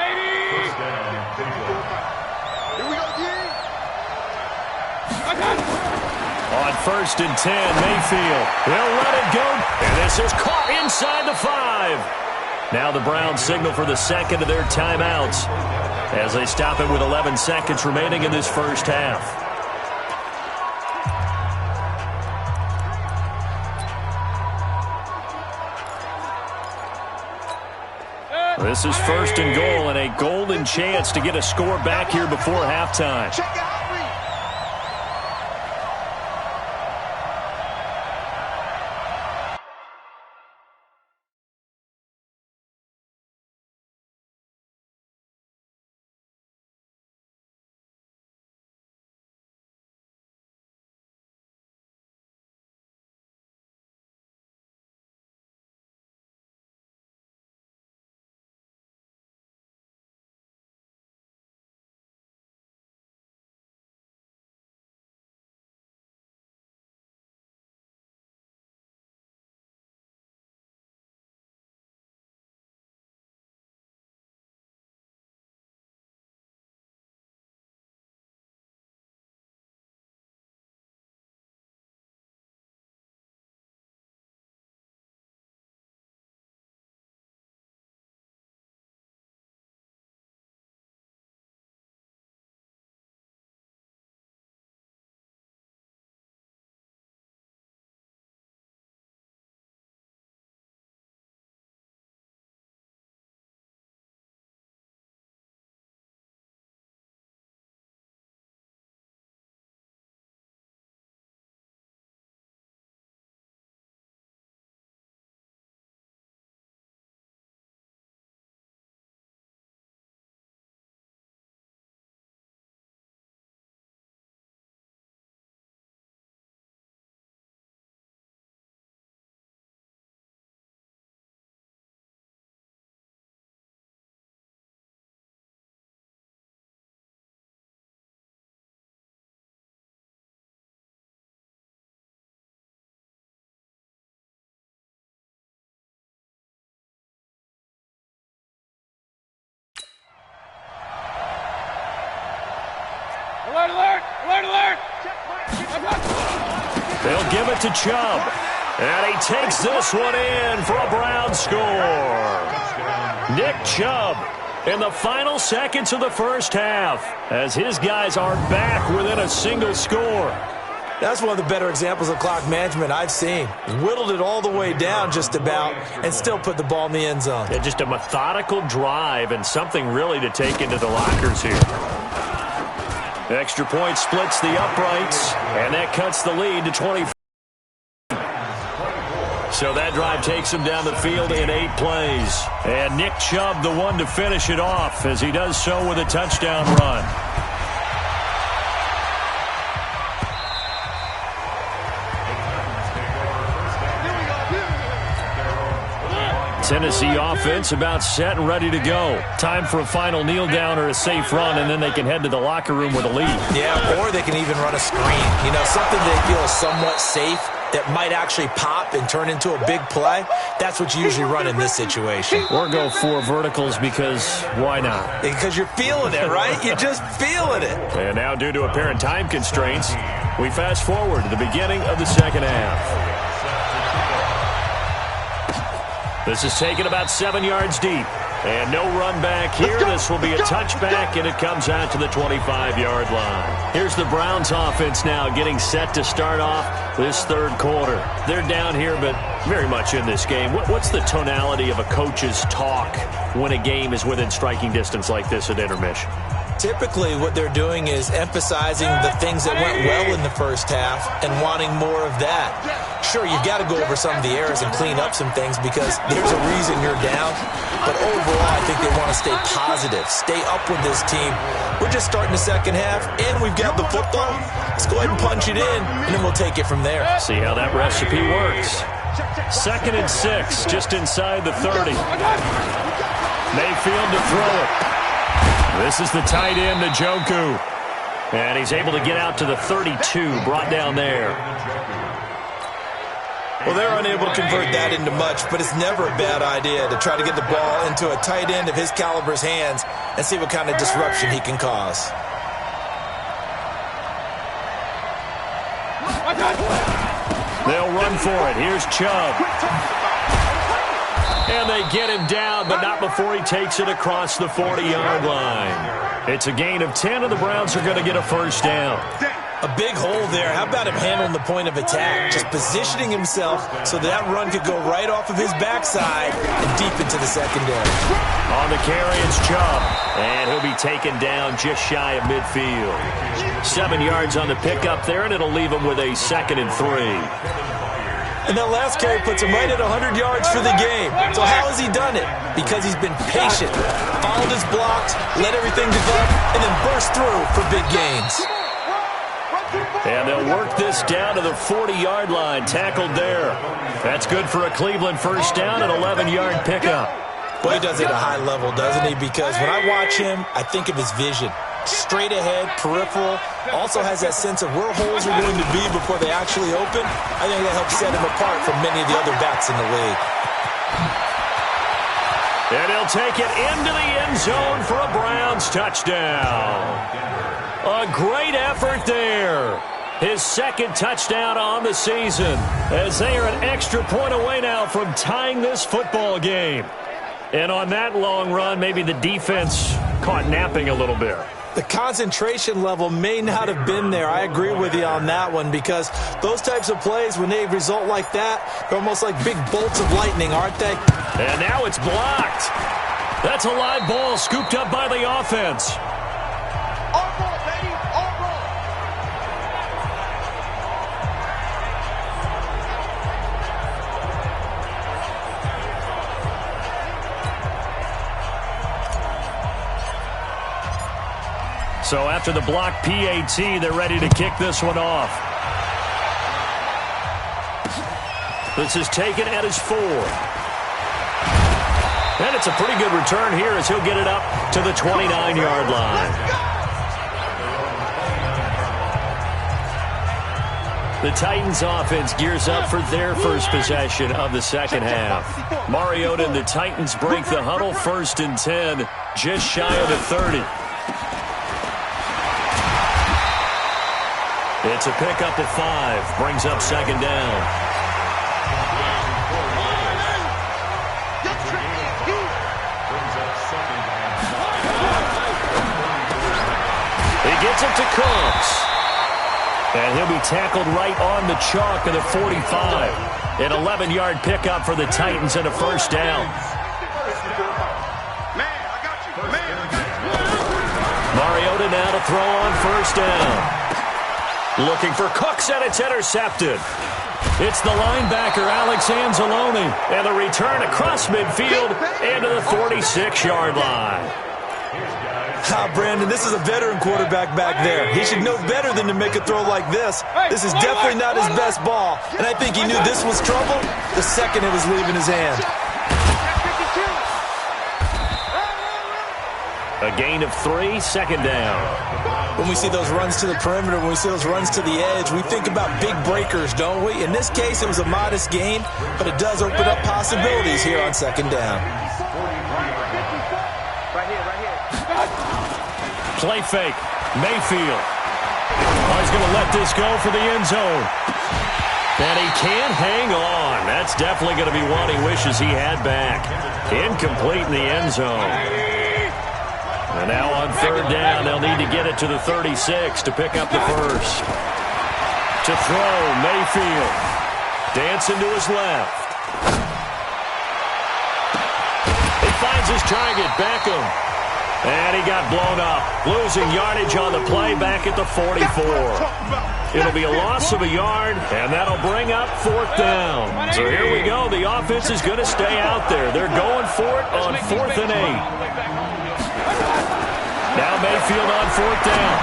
On 1st and 10, Mayfield. They'll let it go, and this is caught inside the 5. Now the Browns signal for the second of their timeouts as they stop it with 11 seconds remaining in this first half. This is 1st and goal, and a golden chance to get a score back here before halftime. Alert, alert, alert, alert. They'll give it to Chubb. And he takes this one in for a Brown score. Nick Chubb in the final seconds of the first half as his guys are back within a single score. That's one of the better examples of clock management I've seen. Whittled it all the way down just about and still put the ball in the end zone. Yeah, just a methodical drive and something really to take into the lockers here. Extra point splits the uprights, and that cuts the lead to 24. So that drive takes him down the field in 8 plays. And Nick Chubb, the one to finish it off, as he does so with a touchdown run. Tennessee offense about set and ready to go. Time for a final kneel down or a safe run, and then they can head to the locker room with a lead. Yeah, or they can even run a screen. You know, something they feel is somewhat safe that might actually pop and turn into a big play. That's what you usually run in this situation. Or go 4 verticals because why not? Because you're feeling it, right? You're just feeling it. And now due to apparent time constraints, we fast forward to the beginning of the second half. This is taken about 7 yards deep. And no run back here. This will be a touchback, and it comes out to the 25-yard line. Here's the Browns offense now getting set to start off this third quarter. They're down here, but very much in this game. What's the tonality of a coach's talk when a game is within striking distance like this at intermission? Typically, what they're doing is emphasizing the things that went well in the first half and wanting more of that. Sure, you got to go over some of the errors and clean up some things because there's a reason you're down. But overall, I think they want to stay positive, stay up with this team. We're just starting the second half, and we've got the football. Let's go ahead and punch it in, and then we'll take it from there. See how that recipe works. 2nd and 6, just inside the 30. Mayfield to throw it. This is the tight end, Njoku. And he's able to get out to the 32, brought down there. Well, they're unable to convert that into much, but it's never a bad idea to try to get the ball into a tight end of his caliber's hands and see what kind of disruption he can cause. They'll run for it. Here's Chubb. And they get him down, but not before he takes it across the 40-yard line. It's a gain of 10, and the Browns are going to get a first down. A big hole there. How about him handling the point of attack? Just positioning himself so that run could go right off of his backside and deep into the secondary. On the carry, it's Chubb. And he'll be taken down just shy of midfield. 7 yards on the pickup there, and it'll leave him with a 2nd and 3. And that last carry puts him right at 100 yards for the game. So how has he done it? Because he's been patient, followed his blocks, let everything develop, and then burst through for big gains. And they'll work this down to the 40-yard line, tackled there. That's good for a Cleveland first down, an 11-yard pickup. Boy, he does it at a high level, doesn't he? Because when I watch him, I think of his vision. Straight ahead, peripheral, also has that sense of where holes are going to be before they actually open. I think that helps set him apart from many of the other backs in the league. And he'll take it into the end zone for a Browns touchdown. A great effort there. His 2nd touchdown on the season, as they are an extra point away now from tying this football game. And on that long run, maybe the defense caught napping a little bit. The concentration level may not have been there. I agree with you on that one because those types of plays, when they result like that, they're almost like big bolts of lightning, aren't they? And now it's blocked. That's a live ball scooped up by the offense. All ball, baby, all ball. So after the block PAT, they're ready to kick this one off. This is taken at his 4. And it's a pretty good return here as he'll get it up to the 29-yard line. The Titans offense gears up for their first possession of the second half. Mariota and the Titans break the huddle, 1st and 10, just shy of the 30. It's a pickup of 5, brings up 2nd down. Gets it to Cooks. And he'll be tackled right on the chalk of the 45. An 11-yard pickup for the Titans and a first down. Mariota now to throw on first down. Looking for Cooks, and it's intercepted. It's the linebacker, Alex Anzalone, and the return across midfield and to the 46-yard line. Brandon, this is a veteran quarterback back there. He should know better than to make a throw like this. This is definitely not his best ball, and I think he knew this was trouble the second it was leaving his hand. A gain of 3, second down. When we see those runs to the perimeter, when we see those runs to the edge, we think about big breakers, don't we? In this case, it was a modest gain, but it does open up possibilities here on second down. Play fake. Mayfield. Oh, he's going to let this go for the end zone. And he can't hang on. That's definitely going to be one he wishes he had back. Incomplete in the end zone. And now on third down, they'll need to get it to the 36 to pick up the first. To throw, Mayfield. Dancing to his left. He finds his target, Beckham. And he got blown up. Losing yardage on the play back at the 44. It'll be a loss of a yard, and that'll bring up fourth down. So here we go. The offense is going to stay out there. They're going for it on 4th and 8. Now Mayfield on fourth down.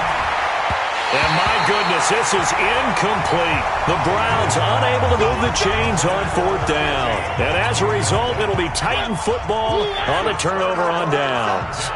And my goodness, this is incomplete. The Browns unable to move the chains on fourth down. And as a result, it'll be Titan football on the turnover on downs.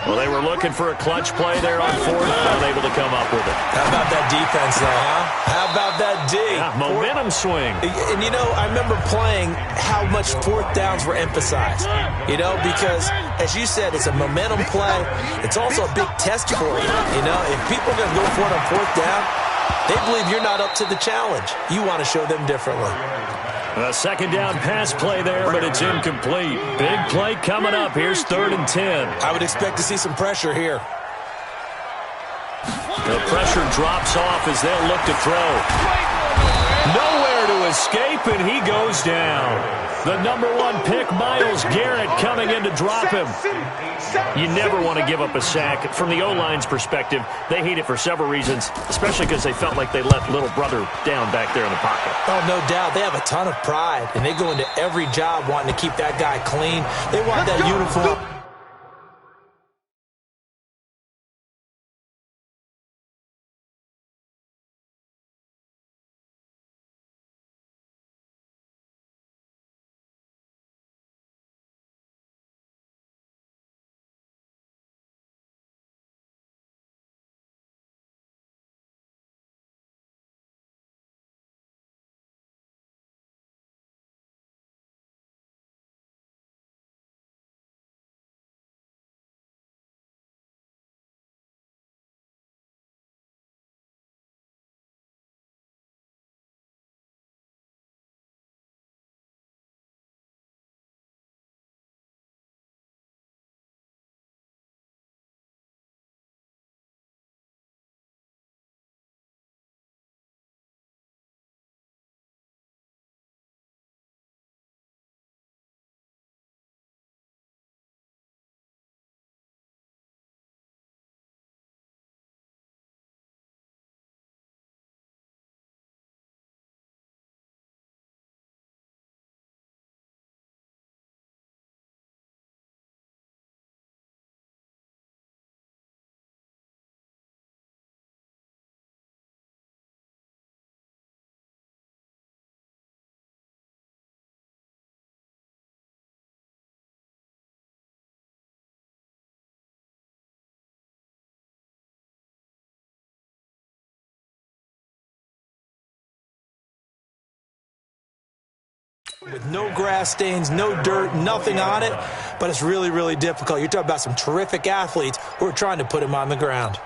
Well, they were looking for a clutch play there on fourth, unable to come up with it. How about that defense, though, huh? How about that D? Yeah, momentum swing. And, you know, I remember playing how much fourth downs were emphasized, you know, because, as you said, it's a momentum play. It's also a big test for you, you know. If people are going to go for it on fourth down, they believe you're not up to the challenge. You want to show them differently. A second down pass play there, but it's incomplete. Big play coming up. Here's 3rd and 10. I would expect to see some pressure here. The pressure drops off as they'll look to throw. Nowhere to escape, and he goes down. The #1 pick, Myles Garrett, coming in to drop him. You never want to give up a sack. From the O-line's perspective, they hate it for several reasons, especially because they felt like they let little brother down back there in the pocket. Oh, no doubt. They have a ton of pride, and they go into every job wanting to keep that guy clean. They want that uniform. With no grass stains, no dirt, nothing on it, but it's really, really difficult. You're talking about some terrific athletes who are trying to put him on the ground.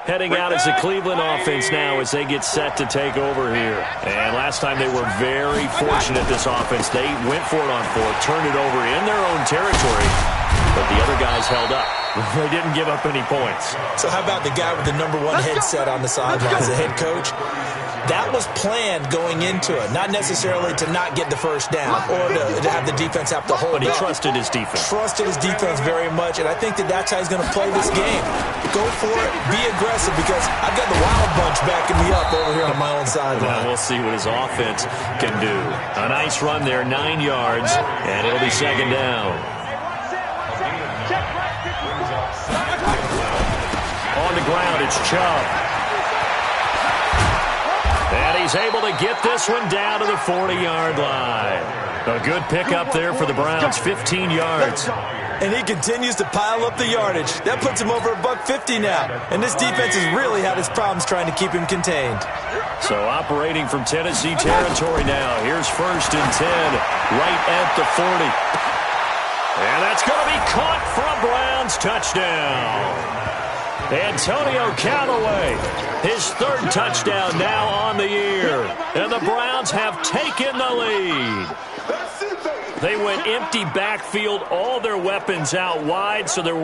Heading out as the Cleveland offense now as they get set to take over here. And last time they were very fortunate, this offense. They went for it on fourth, turned it over in their own territory, but the other guys held up. They didn't give up any points. So how about the guy with the #1 headset on the sidelines, the head coach? That was planned going into it, not necessarily to not get the first down or to have the defense have to hold But he up. trusted his defense. Trusted his defense very much, and I think that's how he's going to play this game. Go for it, be aggressive, because I've got the Wild Bunch backing me up over here on my own sideline. Well, we'll see what his offense can do. A nice run there, 9 yards, and it'll be second down. On the ground, it's Chubb. And he's able to get this one down to the 40-yard line. A good pickup there for the Browns, 15 yards. And he continues to pile up the yardage. That puts him over $150 now. And this defense has really had its problems trying to keep him contained. So operating from Tennessee territory now. Here's 1st and 10, right at the 40. And that's going to be caught for a Browns touchdown. Antonio Callaway, his 3rd touchdown now on the year. And the Browns have taken the lead. They went empty backfield, all their weapons out wide, so there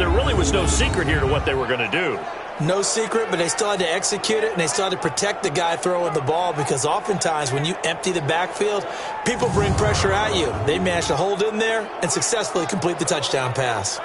really was no secret here to what they were going to do. No secret, but they still had to execute it, and they still had to protect the guy throwing the ball, because oftentimes when you empty the backfield, people bring pressure at you. They managed to hold in there and successfully complete the touchdown pass.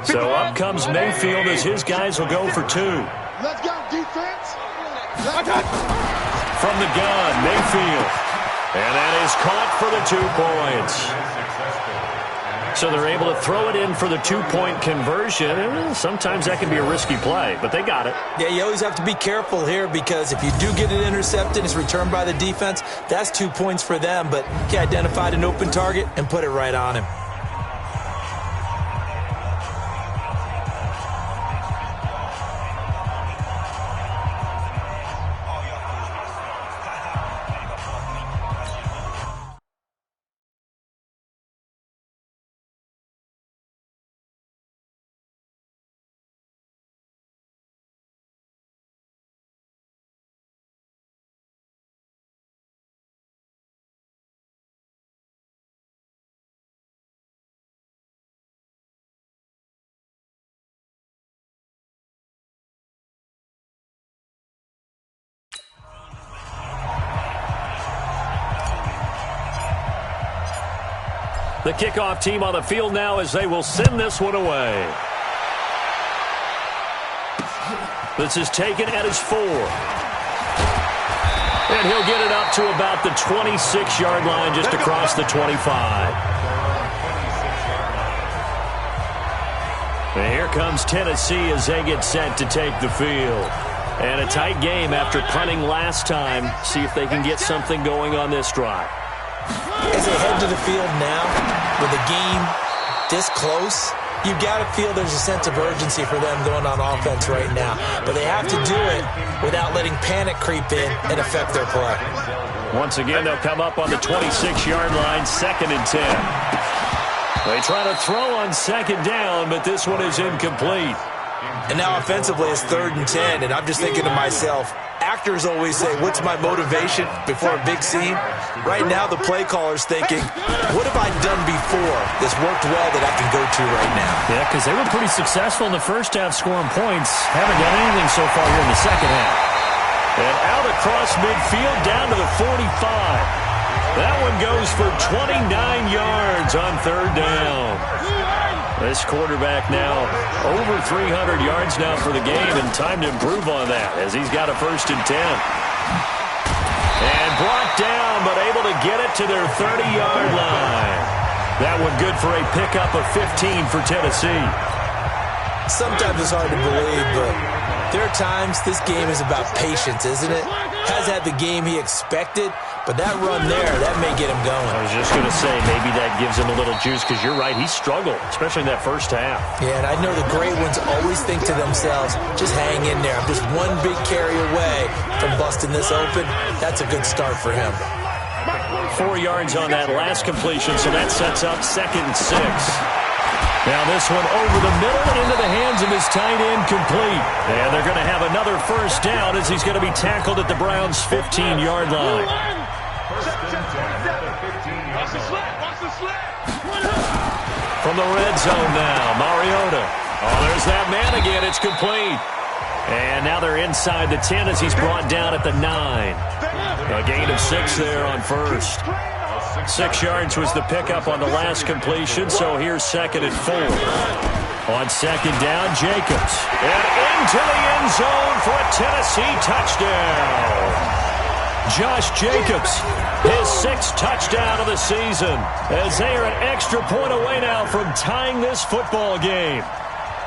So up comes Mayfield as his guys will go for 2. Let's go, defense. From the gun, Mayfield. And that is caught for the 2 points. So they're able to throw it in for the 2-point conversion. Sometimes that can be a risky play, but they got it. Yeah, you always have to be careful here because if you do get it intercepted, it's returned by the defense, that's 2 points for them. But he identified an open target and put it right on him. The kickoff team on the field now as they will send this one away. This is taken at his 4. And he'll get it up to about the 26-yard line just across the 25. And here comes Tennessee as they get set to take the field. And a tight game after punting last time. See if they can get something going on this drive. As they head to the field now, with the game this close, you've got to feel there's a sense of urgency for them going on offense right now. But they have to do it without letting panic creep in and affect their play. Once again, they'll come up on the 26-yard line, 2nd and 10. They try to throw on 2nd down, but this one is incomplete. And now offensively it's 3rd and 10, and I'm just thinking to myself, actors always say, what's my motivation before a big scene? Right now the play caller's thinking, what have I done before this worked well that I can go to right now? Yeah, because they were pretty successful in the first half scoring points. Haven't done anything so far here in the second half. And out across midfield down to the 45. That one goes for 29 yards on 3rd down. This quarterback now over 300 yards now for the game, and time to improve on that as he's got a 1st and 10. And brought down, but able to get it to their 30-yard line. That one good for a pickup of 15 for Tennessee. Sometimes it's hard to believe, but there are times this game is about patience, isn't it? Has had the game he expected, but that run there, that may get him going. I was just going to say, maybe that gives him a little juice, because you're right, he struggled, especially in that first half. Yeah, and I know the great ones always think to themselves, just hang in there. I'm just one big carry away from busting this open. That's a good start for him. 4 yards on that last completion, so that sets up 2nd and 6. Now this one over the middle and into the hands of his tight end, complete. And they're going to have another 1st down as he's going to be tackled at the Browns' 15-yard line. From the red zone now, Mariota. Oh, there's that man again. It's complete. And now they're inside the 10 as he's brought down at the 9. A gain of 6 there on 1st. 6 yards was the pickup on the last completion, so here's 2nd and 4. On 2nd down, Jacobs. And into the end zone for a Tennessee touchdown. Josh Jacobs, his 6th touchdown of the season, as they are an extra point away now from tying this football game.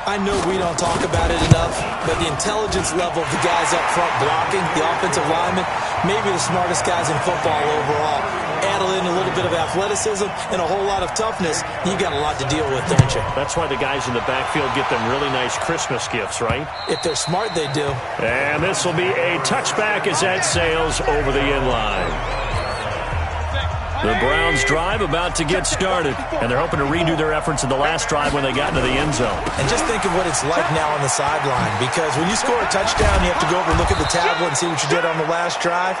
I know we don't talk about it enough, but the intelligence level of the guys up front blocking, the offensive linemen, maybe the smartest guys in football overall. Add in a little bit of athleticism and a whole lot of toughness, you got a lot to deal with, don't you? That's why the guys in the backfield get them really nice Christmas gifts, right? If they're smart, they do. And this will be a touchback as that sails over the end line. The Browns drive about to get started, and they're hoping to redo their efforts in the last drive when they got into the end zone. And just think of what it's like now on the sideline, because when you score a touchdown, you have to go over and look at the tablet and see what you did on the last drive.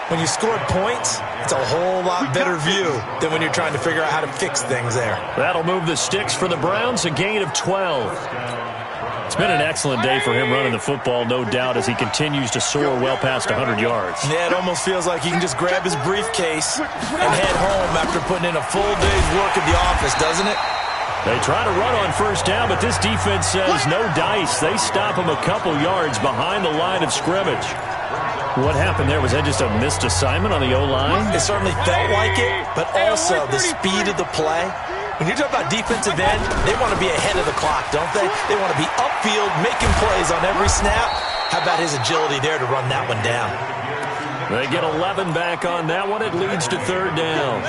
When you scored points, it's a whole lot better view than when you're trying to figure out how to fix things there. That'll move the sticks for the Browns, a gain of 12. It's been an excellent day for him running the football, no doubt, as he continues to soar well past 100 yards. Yeah, it almost feels like he can just grab his briefcase and head home after putting in a full day's work at the office, doesn't it? They try to run on first down, but this defense says no dice. They stop them a couple yards behind the line of scrimmage. What happened there? Was that just a missed assignment on the O-line? It certainly felt like it, but also the speed of the play. When you talk about defensive end, they want to be ahead of the clock, don't they? They want to be upfield, making plays on every snap. How about his agility there to run that one down? They get 11 back on that one. It leads to third down.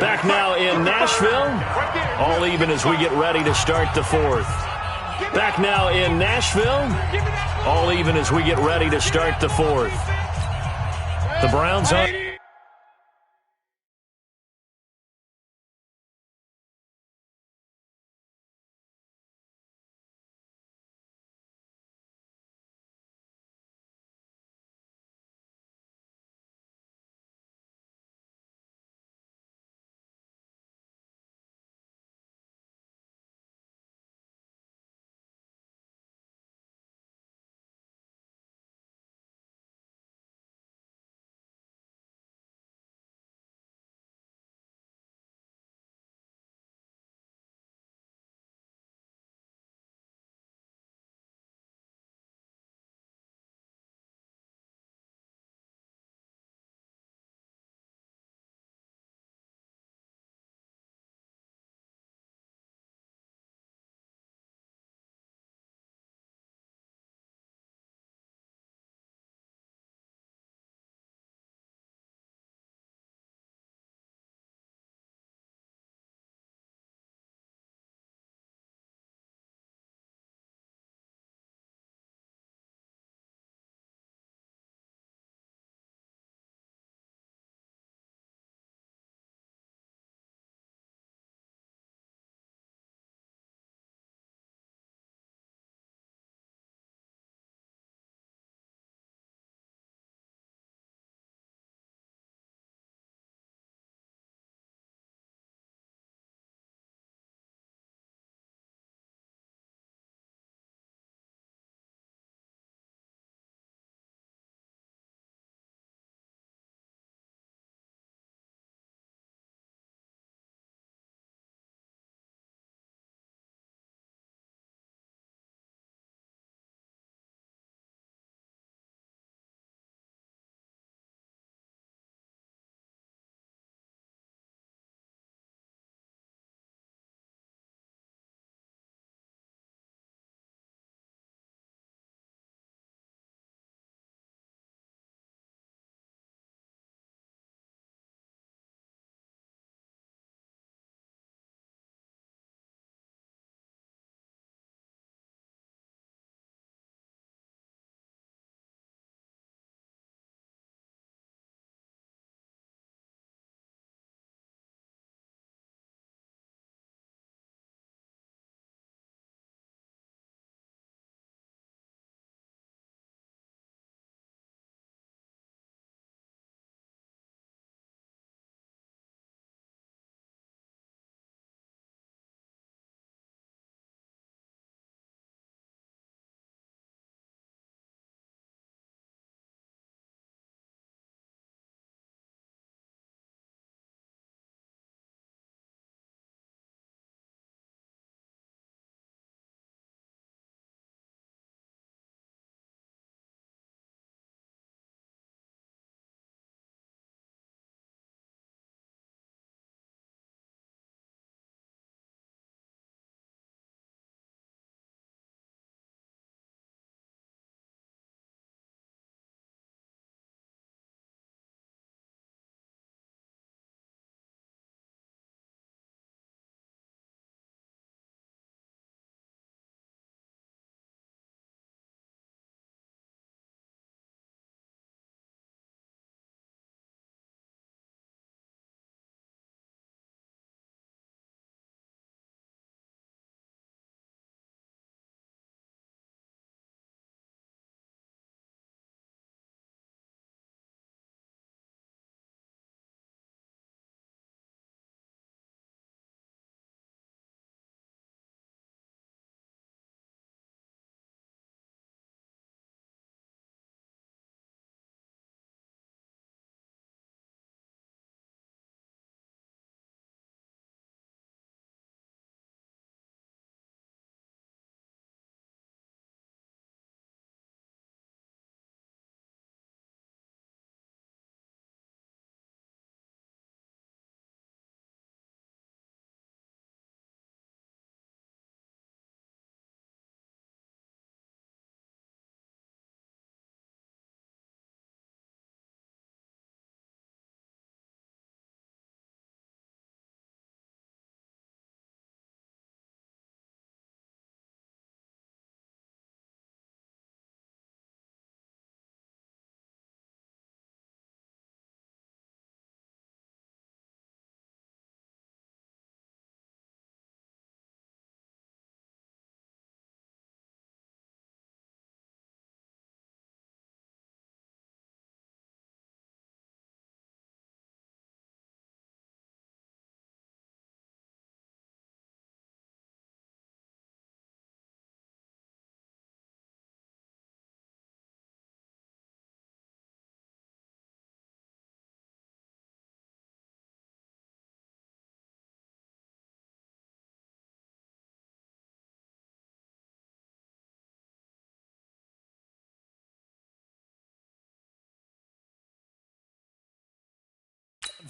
Back now in Nashville. All even as we get ready to start the fourth. Back now in Nashville. All even as we get ready to start the fourth. The Browns on.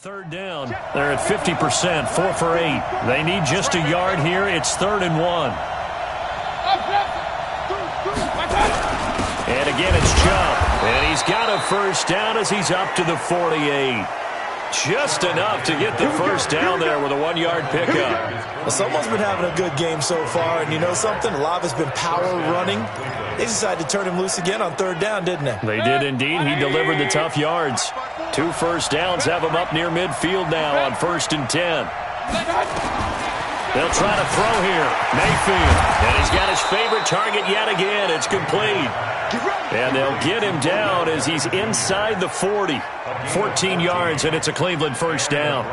third down. They're at 50%, 4 for 8. They need just a yard here. It's 3rd and 1. And again, it's Chubb. And he's got a first down as he's up to the 48. Just enough to get the first down there with a 1-yard pickup. Well, someone's been having a good game so far, and you know something? A lot has been power running. They decided to turn him loose again on 3rd down, didn't they? They did indeed. He delivered the tough yards. 2 first downs have him up near midfield now on 1st and 10. They'll try to throw here. Mayfield. And he's got his favorite target yet again. It's complete. And they'll get him down as he's inside the 40. 14 yards, and it's a Cleveland first down.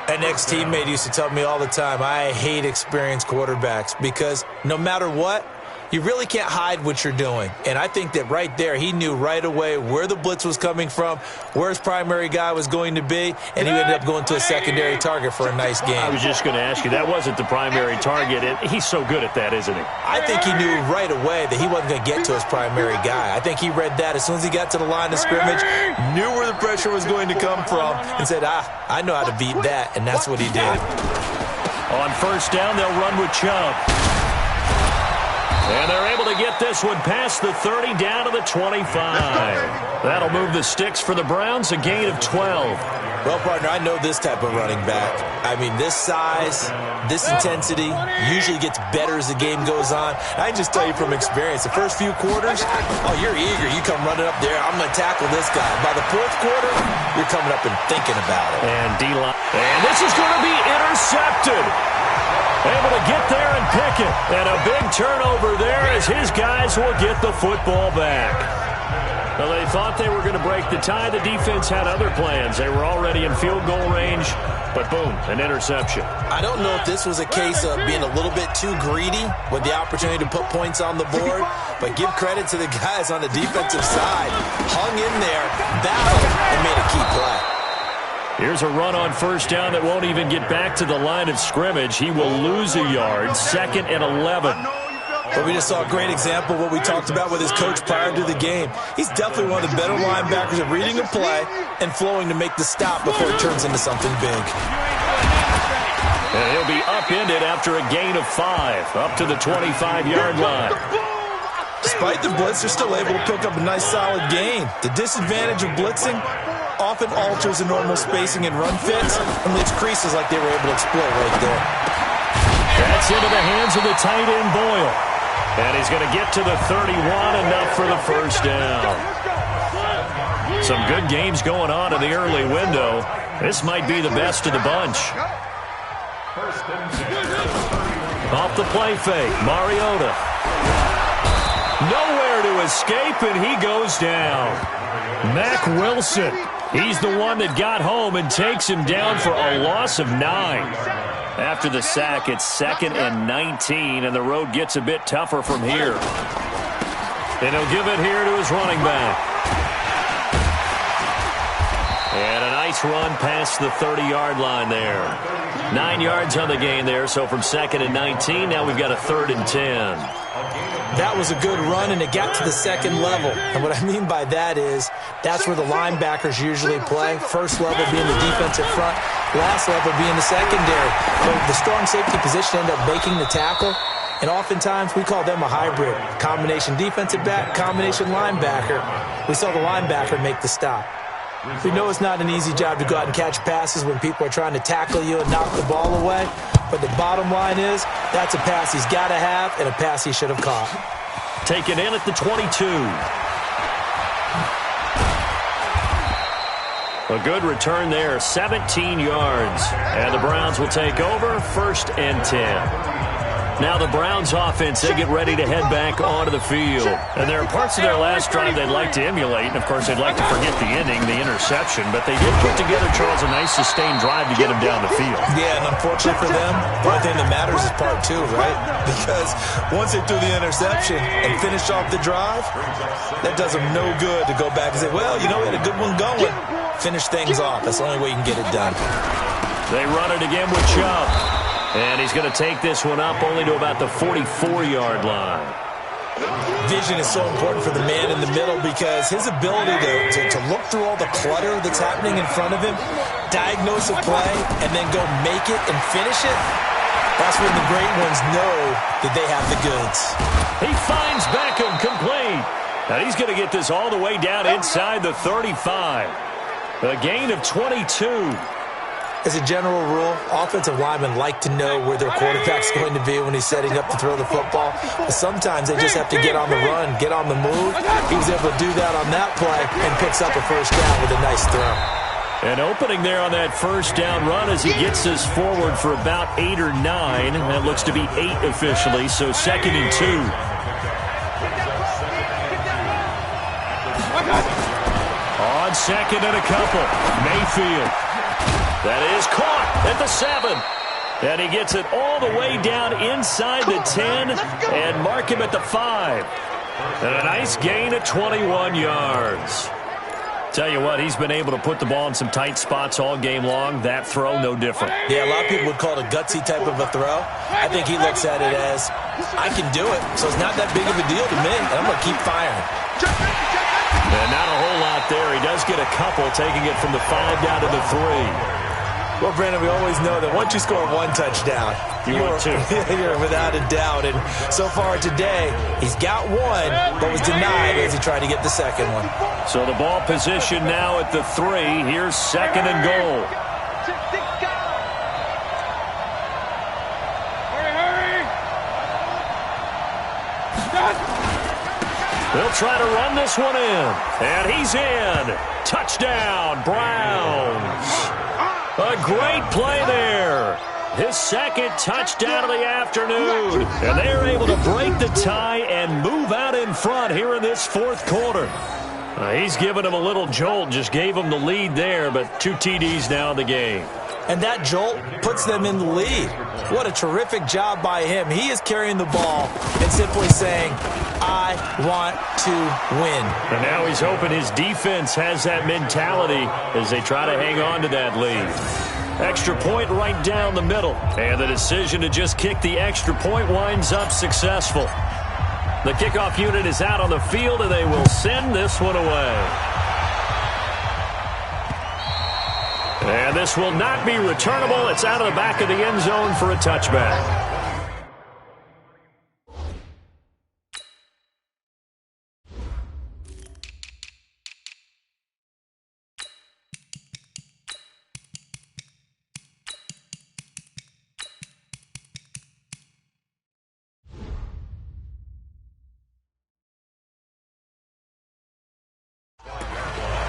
An ex-teammate used to tell me all the time, I hate experienced quarterbacks because no matter what, you really can't hide what you're doing. And I think that right there, he knew right away where the blitz was coming from, where his primary guy was going to be, and he ended up going to a secondary target for a nice game. I was just going to ask you, that wasn't the primary target. He's so good at that, isn't he? I think he knew right away that he wasn't going to get to his primary guy. I think he read that as soon as he got to the line of scrimmage, knew where the pressure was going to come from, and said, I know how to beat that, and that's what he did. On first down, they'll run with Chubb. And they're able to get this one past the 30 down to the 25. That'll move the sticks for the Browns, a gain of 12. Well, partner, I know this type of running back. I mean, this size, this intensity usually gets better as the game goes on. I can just tell you from experience, the first few quarters, you're eager. You come running up there, I'm going to tackle this guy. By the 4th quarter, you're coming up and thinking about it. And D-line. And this is going to be intercepted. Able to get there and pick it. And a big turnover there as his guys will get the football back. Well, they thought they were going to break the tie. The defense had other plans. They were already in field goal range, but boom, an interception. I don't know if this was a case of being a little bit too greedy with the opportunity to put points on the board, but give credit to the guys on the defensive side. Hung in there, battled, and made a key play. Here's a run on first down that won't even get back to the line of scrimmage. He will lose a yard, 2nd and 11. But we just saw a great example of what we talked about with his coach prior to the game. He's definitely one of the better linebackers at reading a play and flowing to make the stop before it turns into something big. And he'll be upended after a gain of 5, up to the 25-yard line. Despite the blitz, they're still able to pick up a nice solid gain. The disadvantage of blitzing often alters the normal spacing and run fits and leaves creases like they were able to exploit right there. That's into the hands of the tight end, Boyle. And he's going to get to the 31, enough for the first down. Some good games going on in the early window. This might be the best of the bunch. Off the play fake, Mariota. Nowhere to escape, and he goes down. Mack Wilson. He's the one that got home and takes him down for a loss of 9. After the sack, it's 2nd and 19, and the road gets a bit tougher from here. And he'll give it here to his running back. And a nice run past the 30-yard line there. 9 yards on the gain there, so from 2nd and 19, now we've got a 3rd and 10. That was a good run, and it got to the 2nd level. And what I mean by that is that's where the linebackers usually play. First level being the defensive front, last level being the secondary. So the strong safety position ended up making the tackle, and oftentimes we call them a hybrid. Combination defensive back, combination linebacker. We saw the linebacker make the stop. We know it's not an easy job to go out and catch passes when people are trying to tackle you and knock the ball away. But the bottom line is that's a pass he's got to have and a pass he should have caught. Taken in at the 22. A good return there, 17 yards. And the Browns will take over, 1st and 10. Now the Browns offense, they get ready to head back onto the field. And there are parts of their last drive they'd like to emulate. And, of course, they'd like to forget the ending, the interception. But they did put together, Charles, a nice sustained drive to get them down the field. Yeah, and unfortunately for them, the only thing that matters is part 2, right? Because once they threw the interception and finished off the drive, that does them no good to go back and say, well, you know, we had a good one going. Finish things off. That's the only way you can get it done. They run it again with Chubb. And he's going to take this one up only to about the 44-yard line. Vision is so important for the man in the middle because his ability to look through all the clutter that's happening in front of him, diagnose a play and then go make it and finish it, that's when the great ones know that they have the goods. He finds Beckham complete. Now he's going to get this all the way down inside the 35. A gain of 22. As a general rule, offensive linemen like to know where their quarterback's going to be when he's setting up to throw the football. But sometimes they just have to get on the run, get on the move. He was able to do that on that play and picks up a first down with a nice throw. An opening there on that first down run as he gets us forward for about 8 or 9. That looks to be 8 officially, so 2nd and 2. On 2nd and a couple, Mayfield. That is caught at the 7. And he gets it all the way down inside the 10 and mark him at the 5. And a nice gain of 21 yards. Tell you what, he's been able to put the ball in some tight spots all game long. That throw, no different. Yeah, a lot of people would call it a gutsy type of a throw. I think he looks at it as, I can do it, so it's not that big of a deal to me, and I'm going to keep firing. And not a whole lot there. He does get a couple, taking it from the 5 down to the 3. Well, Brandon, we always know that once you score one touchdown, you're without a doubt. And so far today, he's got one, but was denied as he tried to get the second one. So the ball position now at the 3. Here's 2nd and goal. They'll try to run this one in. And he's in. Touchdown, Browns. A great play there. His 2nd touchdown of the afternoon. And they are able to break the tie and move out in front here in this 4th quarter. He's given him a little jolt, just gave him the lead there, but 2 TDs now in the game. And that jolt puts them in the lead. What a terrific job by him. He is carrying the ball and simply saying, I want to win. And now he's hoping his defense has that mentality as they try to hang on to that lead. Extra point right down the middle. And the decision to just kick the extra point winds up successful. The kickoff unit is out on the field, and they will send this one away. And this will not be returnable. It's out of the back of the end zone for a touchback.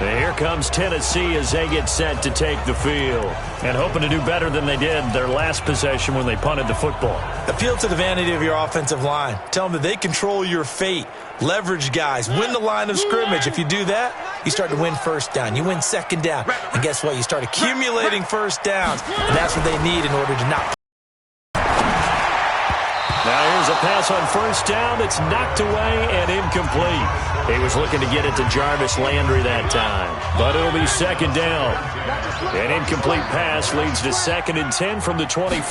Here comes Tennessee as they get set to take the field. And hoping to do better than they did their last possession when they punted the football. Appeal to the vanity of your offensive line. Tell them that they control your fate. Leverage guys. Win the line of scrimmage. If you do that, you start to win first down. You win second down. And guess what? You start accumulating first downs. And that's what they need in order to not. Now here's a pass on first down that's knocked away and incomplete. He was looking to get it to Jarvis Landry that time, but it'll be second down. An incomplete pass leads to 2nd and 10 from the 25.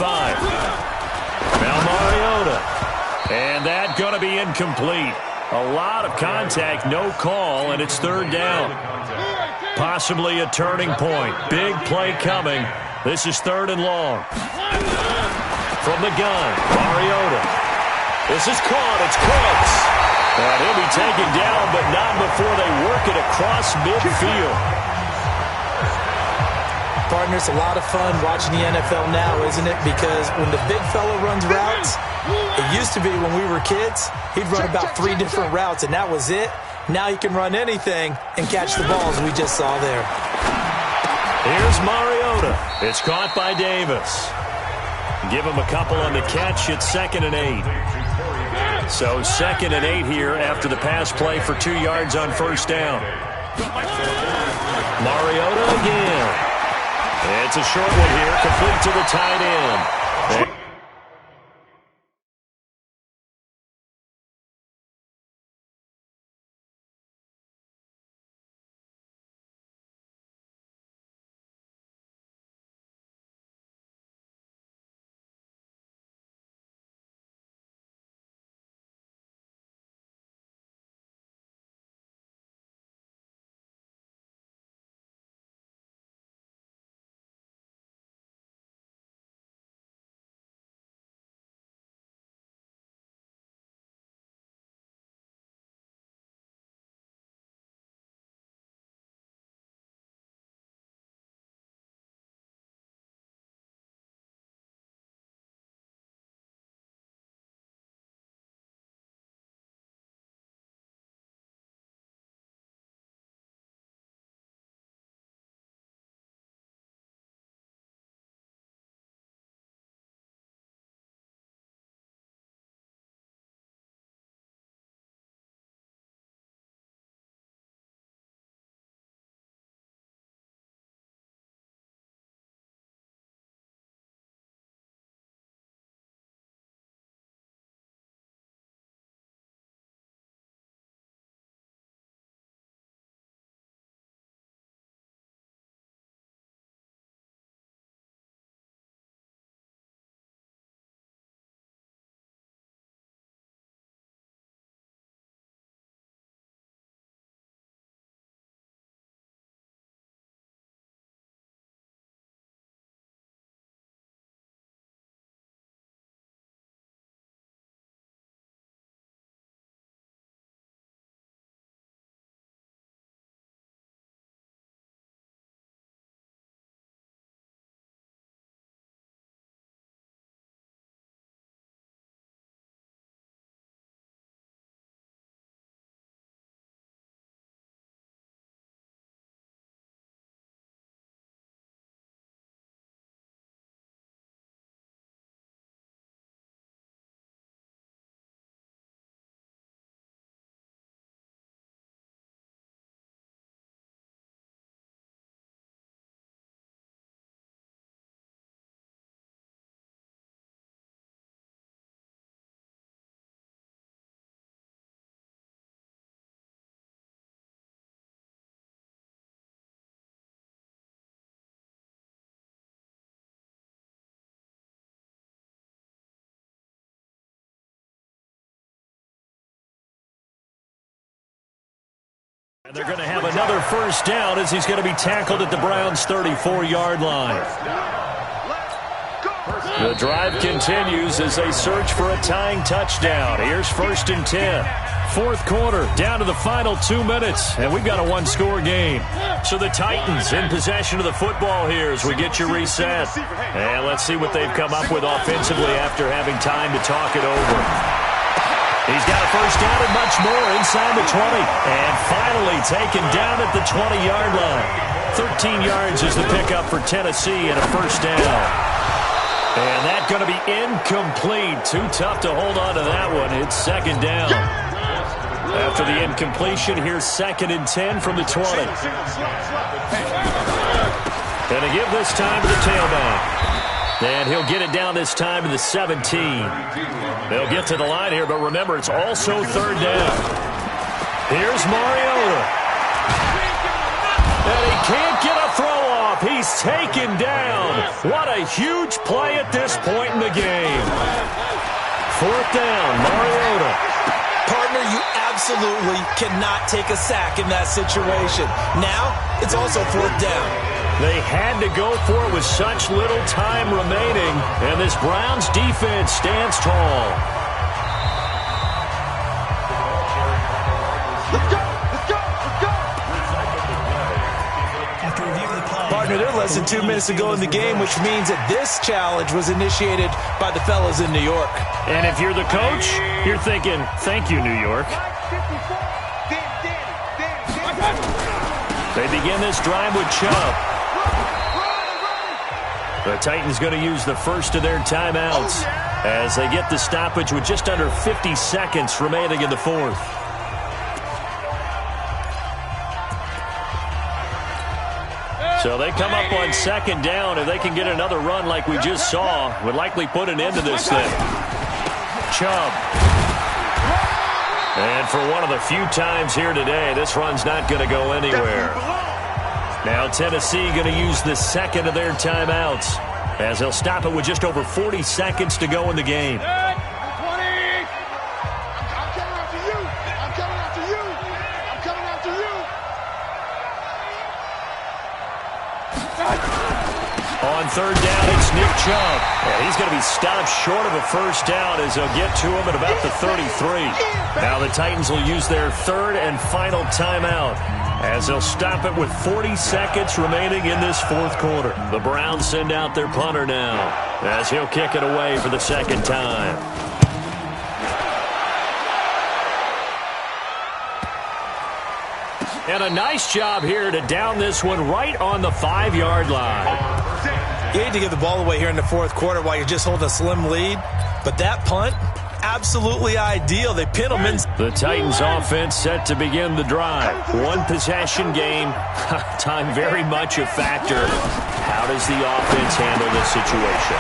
Now Mariota. And that going to be incomplete. A lot of contact, no call, and it's 3rd down. Possibly a turning point. Big play coming. This is 3rd and long. From the gun, Mariota. This is caught. It's Cooks. And he'll be taken down, but not before they work it across midfield. Partner, it's a lot of fun watching the NFL now, isn't it? Because when the big fella runs routes, it used to be when we were kids, he'd run about 3 different routes, and that was it. Now he can run anything and catch the balls we just saw there. Here's Mariota. It's caught by Davis. Give him a couple on the catch. It's 2nd and 8. So 2nd and 8 here after the pass play for 2 yards on first down. Mariota again. It's a short one here, complete to the tight end. And they're going to have another first down as he's going to be tackled at the Browns' 34-yard line. The drive continues as they search for a tying touchdown. Here's 1st and 10. Fourth quarter, down to the final 2 minutes, and we've got a one-score game. So the Titans in possession of the football here as we get you reset. And let's see what they've come up with offensively after having time to talk it over. He's got a first down and much more inside the 20. And finally taken down at the 20-yard line. 13 yards is the pickup for Tennessee and a first down. And that's going to be incomplete. Too tough to hold on to that one. It's second down. After the incompletion, here's 2nd and 10 from the 20. And to give this time to the tailback. And he'll get it down this time to the 17. They'll get to the line here, but remember, it's also third down. Here's Mariota. And he can't get a throw off. He's taken down. What a huge play at this point in the game. Fourth down, Mariota. Partner, you absolutely cannot take a sack in that situation. Now, it's also fourth down. They had to go for it with such little time remaining, and this Browns defense stands tall. Let's go! Let's go! Let's go! After reviewing the play, Partner, they're less than 2 minutes to go in the game, which means that this challenge was initiated by the fellas in New York. And if you're the coach, you're thinking, thank you, New York. They begin this drive with Chubb. The Titans going to use the first of their timeouts as they get the stoppage with just under 50 seconds remaining in the fourth. So they come up on second down. If they can get another run like we just saw, would likely put an end to this thing. Chubb. And for one of the few times here today, this run's not going to go anywhere. Now Tennessee going to use the second of their timeouts as they'll stop it with just over 40 seconds to go in the game. I'm coming after you. I'm coming after you. I'm coming after you. On third down, it's Nick Chubb. And he's going to be stopped short of a first down as they'll get to him at about the 33. Now the Titans will use their third and final timeout as they'll stop it with 40 seconds remaining in this fourth quarter. The Browns send out their punter now as he'll kick it away for the second time. And a nice job here to down this one right on the 5-yard line. You hate to give the ball away here in the fourth quarter while you're just holding a slim lead, but that punt, absolutely ideal. They pin them in. The Titans offense set to begin the drive. One possession game. Time very much a factor. How does the offense handle this situation?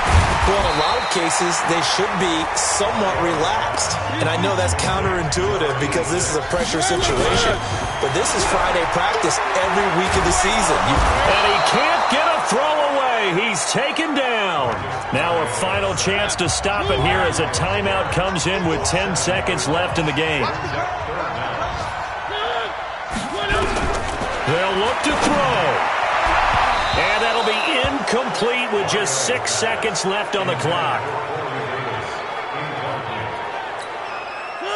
Well, in a lot of cases, they should be somewhat relaxed. And I know that's counterintuitive because this is a pressure situation. But this is Friday practice every week of the season. And he can't get a throw away. He's taken down. Now a final chance to stop it here as a timeout comes in with 10 seconds left in the game. They'll look to throw. And that'll be incomplete with just 6 seconds left on the clock.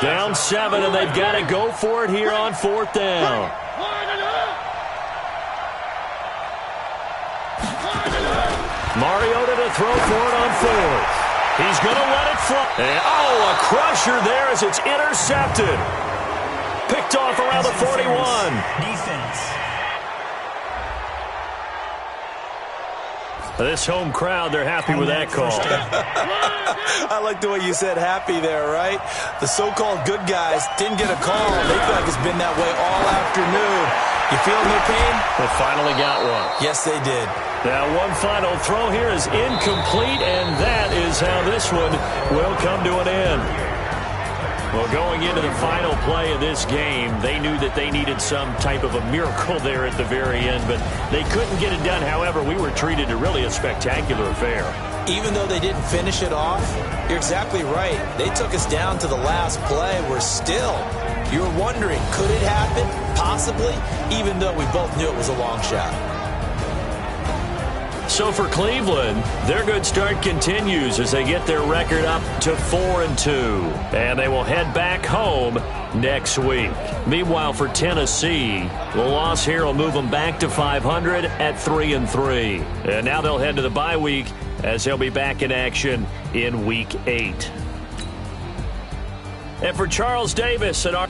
Down 7, and they've got to go for it here on fourth down. Mariota to throw for it on fourth. He's going to let it fly. And, a crusher there as it's intercepted. Picked off around the 41. Defense. This home crowd, they're happy with that call. I like the way you said happy there, right? The so-called good guys didn't get a call. They feel like it's been that way all afternoon. You feeling their pain? They finally got one. Yes, they did. Now one final throw here is incomplete, and that is how this one will come to an end. Well, going into the final play of this game, they knew that they needed some type of a miracle there at the very end, but they couldn't get it done. However, we were treated to really a spectacular affair. Even though they didn't finish it off, you're exactly right. They took us down to the last play. We're still, You were wondering, could it happen? Possibly, even though we both knew it was a long shot. So for Cleveland, their good start continues as they get their record up to 4-2. And they will head back home next week. Meanwhile, for Tennessee, the loss here will move them back to 500 at 3-3. And now they'll head to the bye week as they'll be back in action in Week 8. And for Charles Davis at our